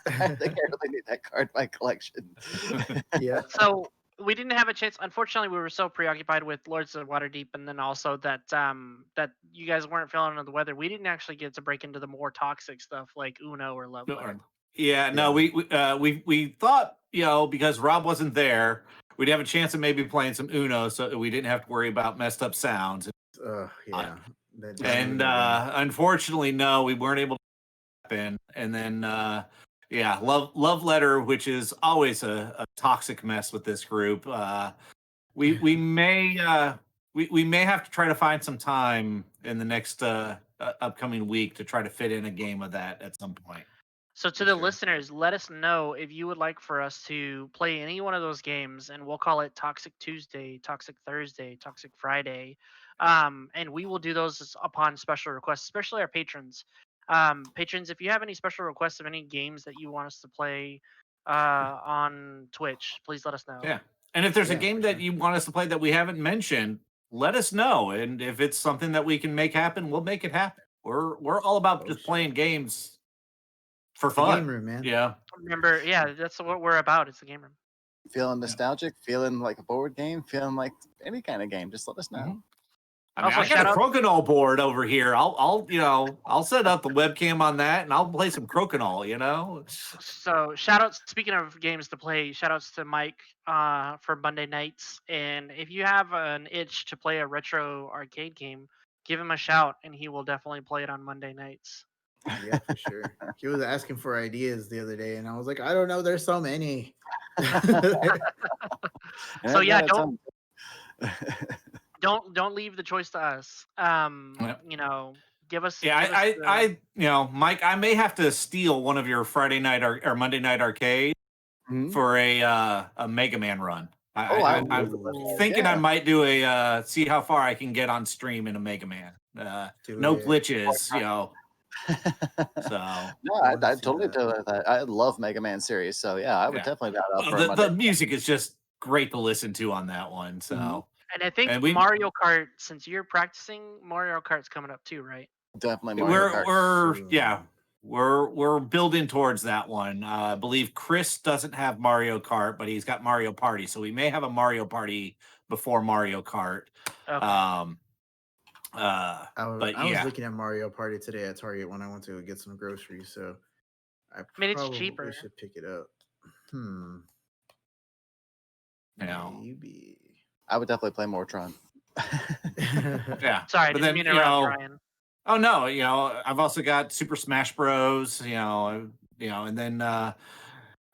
I think I really need that card in my collection. Yeah. So we didn't have a chance. Unfortunately, we were so preoccupied with Lords of Waterdeep, and then also that that you guys weren't feeling under the weather. We didn't actually get to break into the more toxic stuff like Uno or Love Letter. Yeah, no, we thought, because Rob wasn't there, we'd have a chance of maybe playing some Uno, so that we didn't have to worry about messed up sounds. Yeah. That And never happened. unfortunately, no, we weren't able to happen. And then yeah, love letter, which is always a toxic mess with this group. We we may have to try to find some time in the next upcoming week to try to fit in a game of that at some point. So to For the sure. listeners, let us know if you would like for us to play any one of those games, and we'll call it Toxic Tuesday, Toxic Thursday, Toxic Friday, and we will do those upon special requests, especially our patrons. Patrons, if you have any special requests of any games that you want us to play on Twitch, please let us know. Yeah. And if there's a Yeah, game for that sure. you want us to play that we haven't mentioned, let us know. And if it's something that we can make happen, we'll make it happen. We're all about Oh, just shit. playing games for It's the game fun. room, man. Yeah. Remember, yeah, that's what we're about. It's a game room. Feeling nostalgic, feeling like a board game, feeling like any kind of game, just let us know. Mhm. I mean, Also, I got shout a out- crokinole board over here. I'll set up the webcam on that and I'll play some crokinole, you know? So shout outs, speaking of games to play, shout outs to Mike for Monday nights. And if you have an itch to play a retro arcade game, give him a shout and he will definitely play it on Monday nights. Yeah, for sure. He was asking for ideas the other day, and I was like, I don't know. There's so many. And So I've yeah, got a ton. don't leave the choice to us. Yeah. You know, give us Yeah, give us I the, you know, Mike, I may have to steal one of your Friday night or Monday night arcade Mhm. for a Mega Man run. Oh, I'm Ooh. thinking I yeah. might do a see how far I can get on stream in a Mega Man. Do No it. glitches, you know. So No, I wanna I see totally that. do that. I love Mega Man series, so yeah, I would yeah, definitely dial up well, for a Monday. the music is just great to listen to on that one. Mhm. So and I think and we Mario Kart, since you're practicing, Mario Kart's coming up too, right? Definitely Mario Kart. we're yeah Soon. we're building towards that one. I believe Chris doesn't have Mario Kart, but he's got Mario Party, so we may have a Mario Party before Mario Kart. Okay. But I was yeah, looking at Mario Party today at Target when I went to get some groceries, so I I mean, it's probably cheaper. should pick it up. Hmm. you know, Maybe. I would definitely play more Tron. yeah. Sorry, I But didn't then mean to you interrupt, know, Ryan. oh no, you know, I've also got Super Smash Bros. And then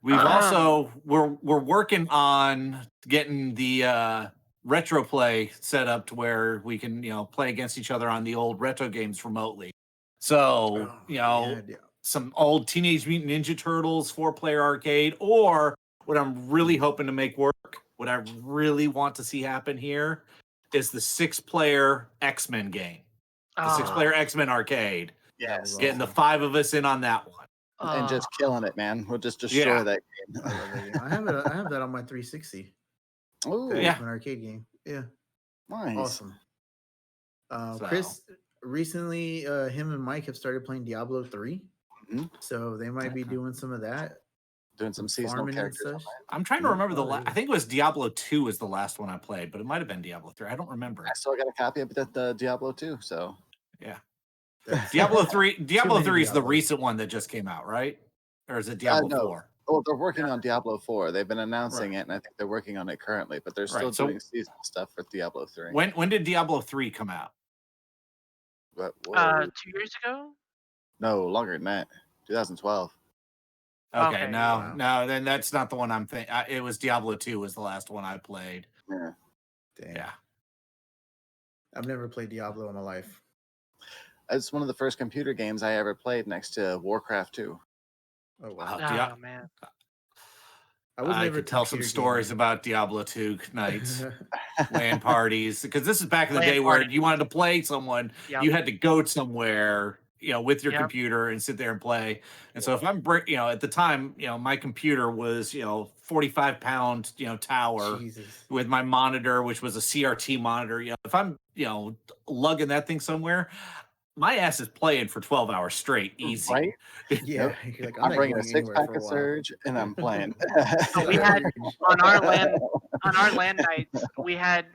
we've also we're working on getting the retro play set up to where we can play against each other on the old retro games remotely. So Oh, yeah, some old Teenage Mutant Ninja Turtles 4-player arcade, or what I'm really hoping to make work, what I really want to see happen here is the 6-player X-Men game. The 6-player Oh, X-Men arcade. that was Yes, Getting the awesome. 5 of us in on that one. and just killing it, man. We'll just destroy Yeah. that I love that game. I have that on my 360. game. Ooh, The Yeah. X-Men arcade game. Yeah, nice. awesome. So, Chris recently, him and Mike have started playing Diablo 3, Mhm. so they might be Okay. doing some of that, Doing some seasonal farming and characters. such. I'm trying to Yep. remember Oh, I yeah. think it was Diablo 2 was the last one I played, but it might have been Diablo 3. I don't remember. I still got a copy of the Diablo 2, so Yeah. That's Diablo 3 Diablo many 3 is the Diablos. recent one that just came out, right? Or is it Diablo no. 4? Well, they're working on Diablo 4. They've been announcing Right. it, and I think they're working on it currently, but they're still Right. So doing seasonal stuff for Diablo 3. when did Diablo 3 come out? But whoa, 2 years ago. no, longer than that. 2012. Okay, Okay, no, wow. then that's not the one I'm thinking. It was Diablo 2 was the last one I played. Yeah. Dang. Yeah. I've never played Diablo in my life. It's one of the first computer games I ever played next to Warcraft 2. Oh wow. Oh man. I was I never could tell some computer stories gaming. about Diablo 2 nights, LAN parties, because this is back in the LAN day where parties. you wanted to play someone, Yep. you had to go somewhere, with your Yep. computer and sit there and play. And so if I'm, at the time, my computer was, 45-pound, tower Jesus. with my monitor, which was a CRT monitor. If I'm, lugging that thing somewhere, my ass is playing for 12 hours straight, easy. Right? Yeah, Nope. you're like, I'm I'm not bringing a going anywhere six-pack for a of while. Surge, and I'm playing. So we had on our LAN on our land nights, we had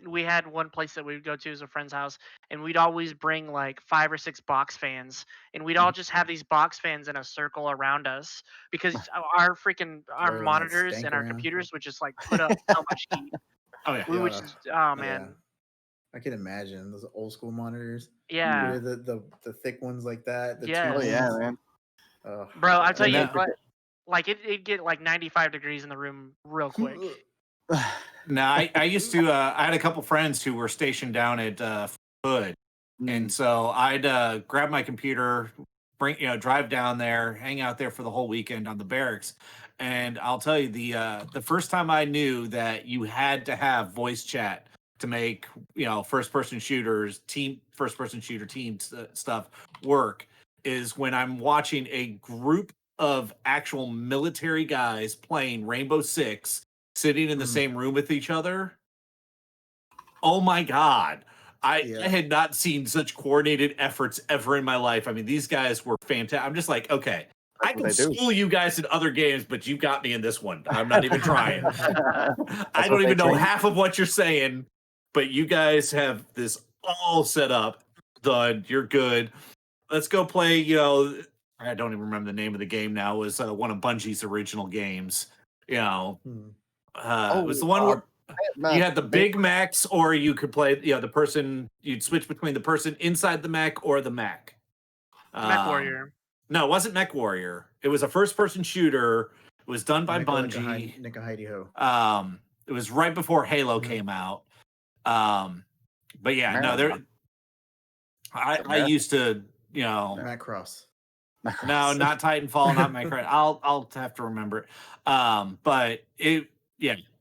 one place that we would go to as a friend's house, and we'd always bring like 5 or 6 box fans, and we'd all just have these box fans in a circle around us because our Blowing that monitors stank and our around. computers would just like put up so much heat. Oh yeah. We would Yeah. just Yeah. man. I can imagine those old school monitors. Yeah. What are the thick ones like that? The Yes. Oh tube yeah, ones. man. Oh, Bro, I God. tell And you that, what, like it'd get like 95 degrees in the room real quick. no, I used to. I had a couple friends who were stationed down at Hood, and so I'd grab my computer, drive down there, hang out there for the whole weekend on the barracks. And I'll tell you, the first time I knew that you had to have voice chat to make first person shooter team stuff work is when I'm watching a group of actual military guys playing Rainbow Six, sitting in the same room with each other. Oh my God. I Yeah. had not seen such coordinated efforts ever in my life. I mean, these guys were fantastic. I'm just like, okay, I That's what can they do. school you guys in other games, but you got me in this one. I'm not even trying. I what don't they even know train- half of what you're saying, but you guys have this all set up, done. You're good. Let's go play, I don't even remember the name of the game now. It was one of Bungie's original games. Hmm. It was the one where you had the Big Macs, or you could play, the person, you'd switch between the person inside the mech or the mech. Mech Warrior. No, it wasn't Mech Warrior. It was a first person shooter. It was done by Nicka Bungie. Nicka Heidi Ho. It was right before Halo came out. But yeah, no, Marathon. I used to, Matt Cross. no, not Titanfall, not Minecraft. I'll have to remember it. But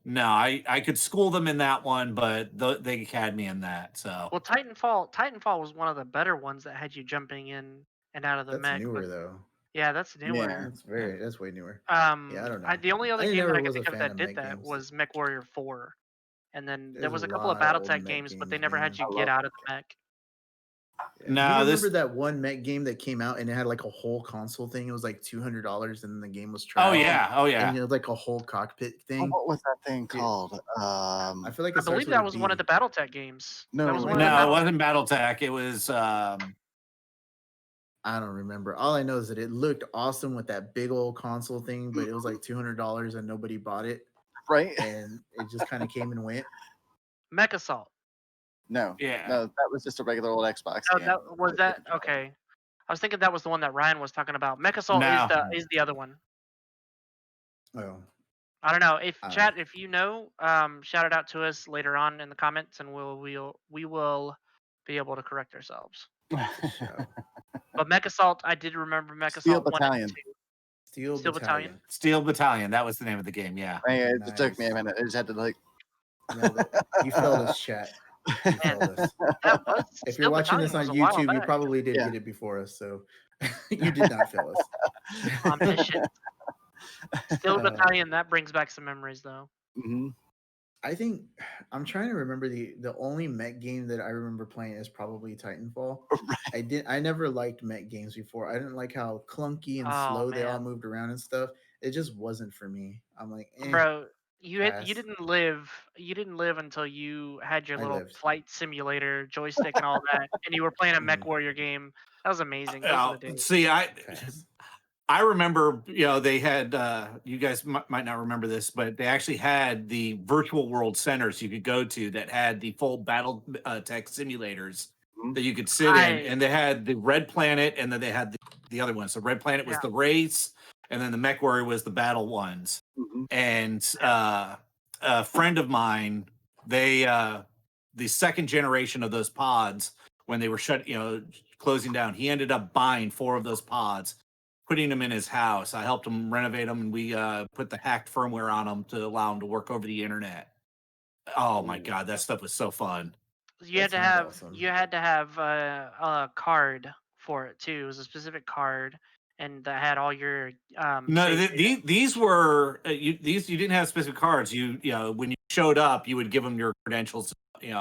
no, I could school them in that one, but they had me in that. So Well, Titanfall was one of the better ones that had you jumping in and out of the That's mech. newer But though. yeah, that's newer. Yeah. That's way newer. Yeah, I don't know. The only other I game that never I could was a think of fan that of did mech that games. was Mech Warrior 4. And then there There's was a a couple of lot of old BattleTech mech games, but they games, never had man. you I get love out of the mech. Yeah. No, Do you this- remember that one mech game that came out and it had like a whole console thing? It was like $200 and then the game was trash. oh yeah. And it had like a whole cockpit Oh, thing. what was that thing Dude, called? I feel like I it starts believe with that a was one of B. the BattleTech games. No, That was one of the No, it Battle- wasn't BattleTech. It was I don't remember. All I know is that it looked awesome with that big old console thing, but it was like $200 and nobody bought it. right? And it just kind of came and went. Mech Assault. No, Yeah. no, that was just a regular old Xbox Oh, game. that was that. Okay, I was thinking that was the one that Ryan was talking about. Mech Assault No. is the other one. Oh, I don't know if I don't chat, know. if you know, shout it out to us later on in the comments, and we will be able to correct ourselves. Show. But Mech Assault, I did remember Mech Steel Assault 1 Battalion. and 2. Steel Steel Battalion. Battalion. Steel Battalion. That was the name of the game. Yeah. Man, it just took me a Nice. minute. I just had to like. No, you failed us, chat. You failed us. That was If Steel you're watching Battalion this on was a while YouTube, you back. probably did Yeah. get it before us, so you did not fail us. Omniscient. Steel Battalion, that brings back some memories though. Mhm. I think I'm trying to remember the only mech game that I remember playing is probably Titanfall. I never liked mech games before. I didn't like how clunky and Oh, slow they all man. moved around and stuff. It just wasn't for me. I'm like, Bro, you pass. didn't live until you had your I little lived. flight simulator joystick and all that, and you were playing a Mech Mhm. Warrior game. That was amazing. Those are the days. See, Pass. I remember, they had, you guys might not remember this, but they actually had the virtual world centers you could go to that had the full battle tech simulators Mhm. that you could sit in. And they had the Red Planet, and then they had the other one. So Red Planet was Yeah. the race, and then the Mech Warrior was the battle ones. Mhm. And a friend of mine, they, the second generation of those pods, when they were closing down, he ended up buying 4 of those pods, putting them in his house. I helped him renovate them, and we put the hacked firmware on them to allow him to work over the internet. Oh my Ooh. God, that stuff was so fun. You had That to sounds have awesome. you had to have a card for it too. It was a specific card, and that had all your No, save data. these were you didn't have specific cards. When you showed up, you would give them your credentials, your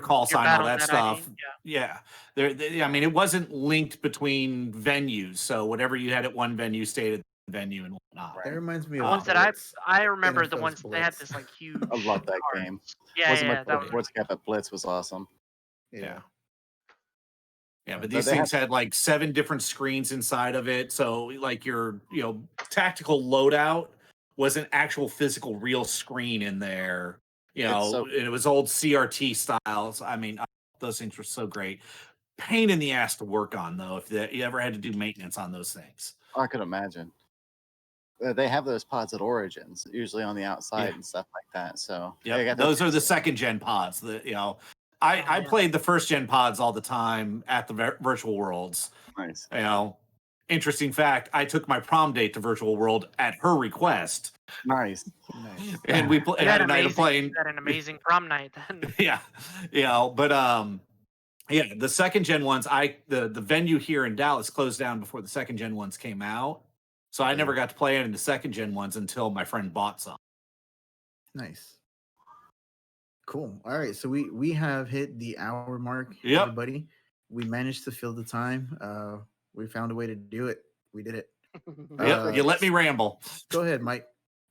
call Your sign, all that BattleNet stuff. ID, Yeah, I mean, it wasn't linked between venues, so whatever you had at one venue stayed at venue and whatnot. That reminds me The of ones that Blitz. I remember, the NFL's ones they had Blitz. this like huge. I love that cards. game. Yeah, Wasn't yeah, much that of a was sports cap, but Blitz was awesome. Yeah. Yeah, but But these they have things had like 7 different screens inside of it. So like your, tactical loadout was an actual physical real screen in there. It's so And it was old CRT styles. I mean, those things were so great. Pain in the ass to work on though, if you ever had to do maintenance on those things. I could imagine. They have those pods at Origins, usually on the outside and stuff like that. So they Yep, got those are the those. second gen pods. Oh, I man. played the first gen pods all the time at the virtual worlds. Nice. Interesting fact, I took my prom date to virtual world at her request, Nice. Nice. and we You had a night of playing. had an amazing prom night then. Yeah, but yeah, the second gen ones, the venue here in Dallas closed down before the second gen ones came out, so I never got to play any of the second gen ones until my friend bought some. Nice. Cool. All right. So we have hit the hour mark, Yep. everybody. We managed to fill the time. We found a way to do it. We did it. Yep, you let me ramble. Go ahead, Mike.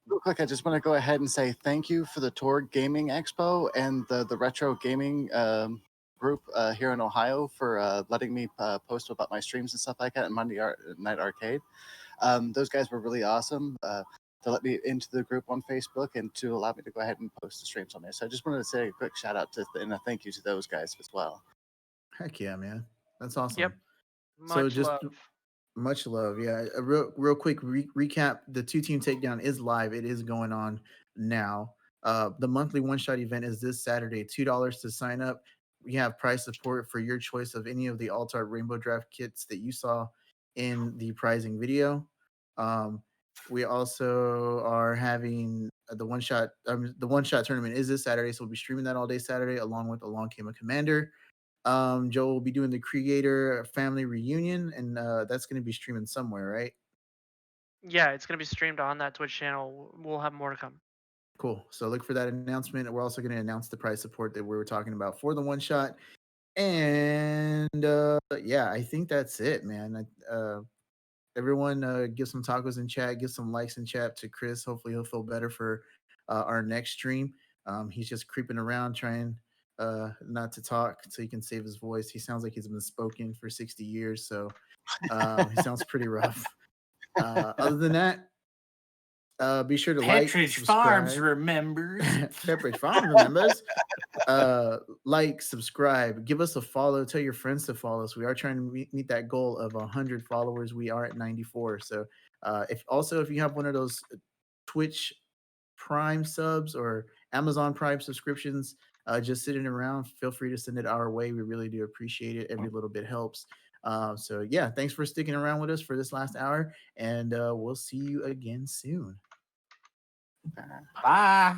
Real quick, I just want to go ahead and say thank you for the Tour Gaming Expo and the Retro Gaming group here in Ohio for letting me post about my streams and stuff like that and Monday Night Arcade. Those guys were really awesome to let me into the group on Facebook and to allow me to go ahead and post the streams on there. So I just wanted to say a quick shout out and a thank you to those guys as well. Heck yeah, man. That's awesome. Yep. So Much just love. much love. Yeah. A real quick recap. The 2-team takedown is live. It is going on now. The monthly one-shot event is this Saturday, $2 to sign up. We have prize support for your choice of any of the Alt-Art Rainbow Draft kits that you saw in the prizing video. We also are having the one-shot tournament is this Saturday, so we'll be streaming that all day Saturday along with Along Came a Commander. Joe will be doing the Creator Family Reunion, and that's going to be streaming somewhere, right? Yeah, it's gonna be streamed on that Twitch channel. We'll have more to come. Cool. So look for that announcement. We're also going to announce the prize support that we were talking about for the one shot. And yeah, I think that's it, man. Everyone give some tacos in chat, give some likes in chat to Chris. Hopefully he'll feel better for our next stream. He's just creeping around trying not to talk so he can save his voice. He sounds like he's been spoken for 60 years, so he sounds pretty rough. Other than that, be sure to Petridge Farms subscribe. remembers. Pepperidge Farm remembers. Like, subscribe, give us a follow, tell your friends to follow us. We are trying to meet that goal of 100 followers. We are at 94. So if you have one of those Twitch Prime subs or Amazon Prime subscriptions just sitting around, feel free to send it our way. We really do appreciate it. Every little bit helps. So yeah, thanks for sticking around with us for this last hour, and we'll see you again soon. Bye.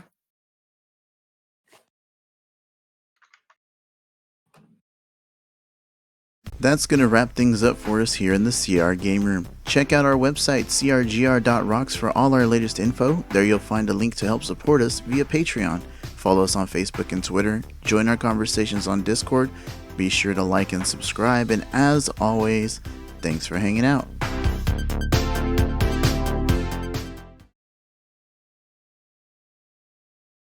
That's going to wrap things up for us here in the CR Game Room. Check out our website, crgr.rocks, for all our latest info. There you'll find a link to help support us via Patreon. Follow us on Facebook and Twitter. Join our conversations on Discord. Be sure to like and subscribe. And as always, thanks for hanging out.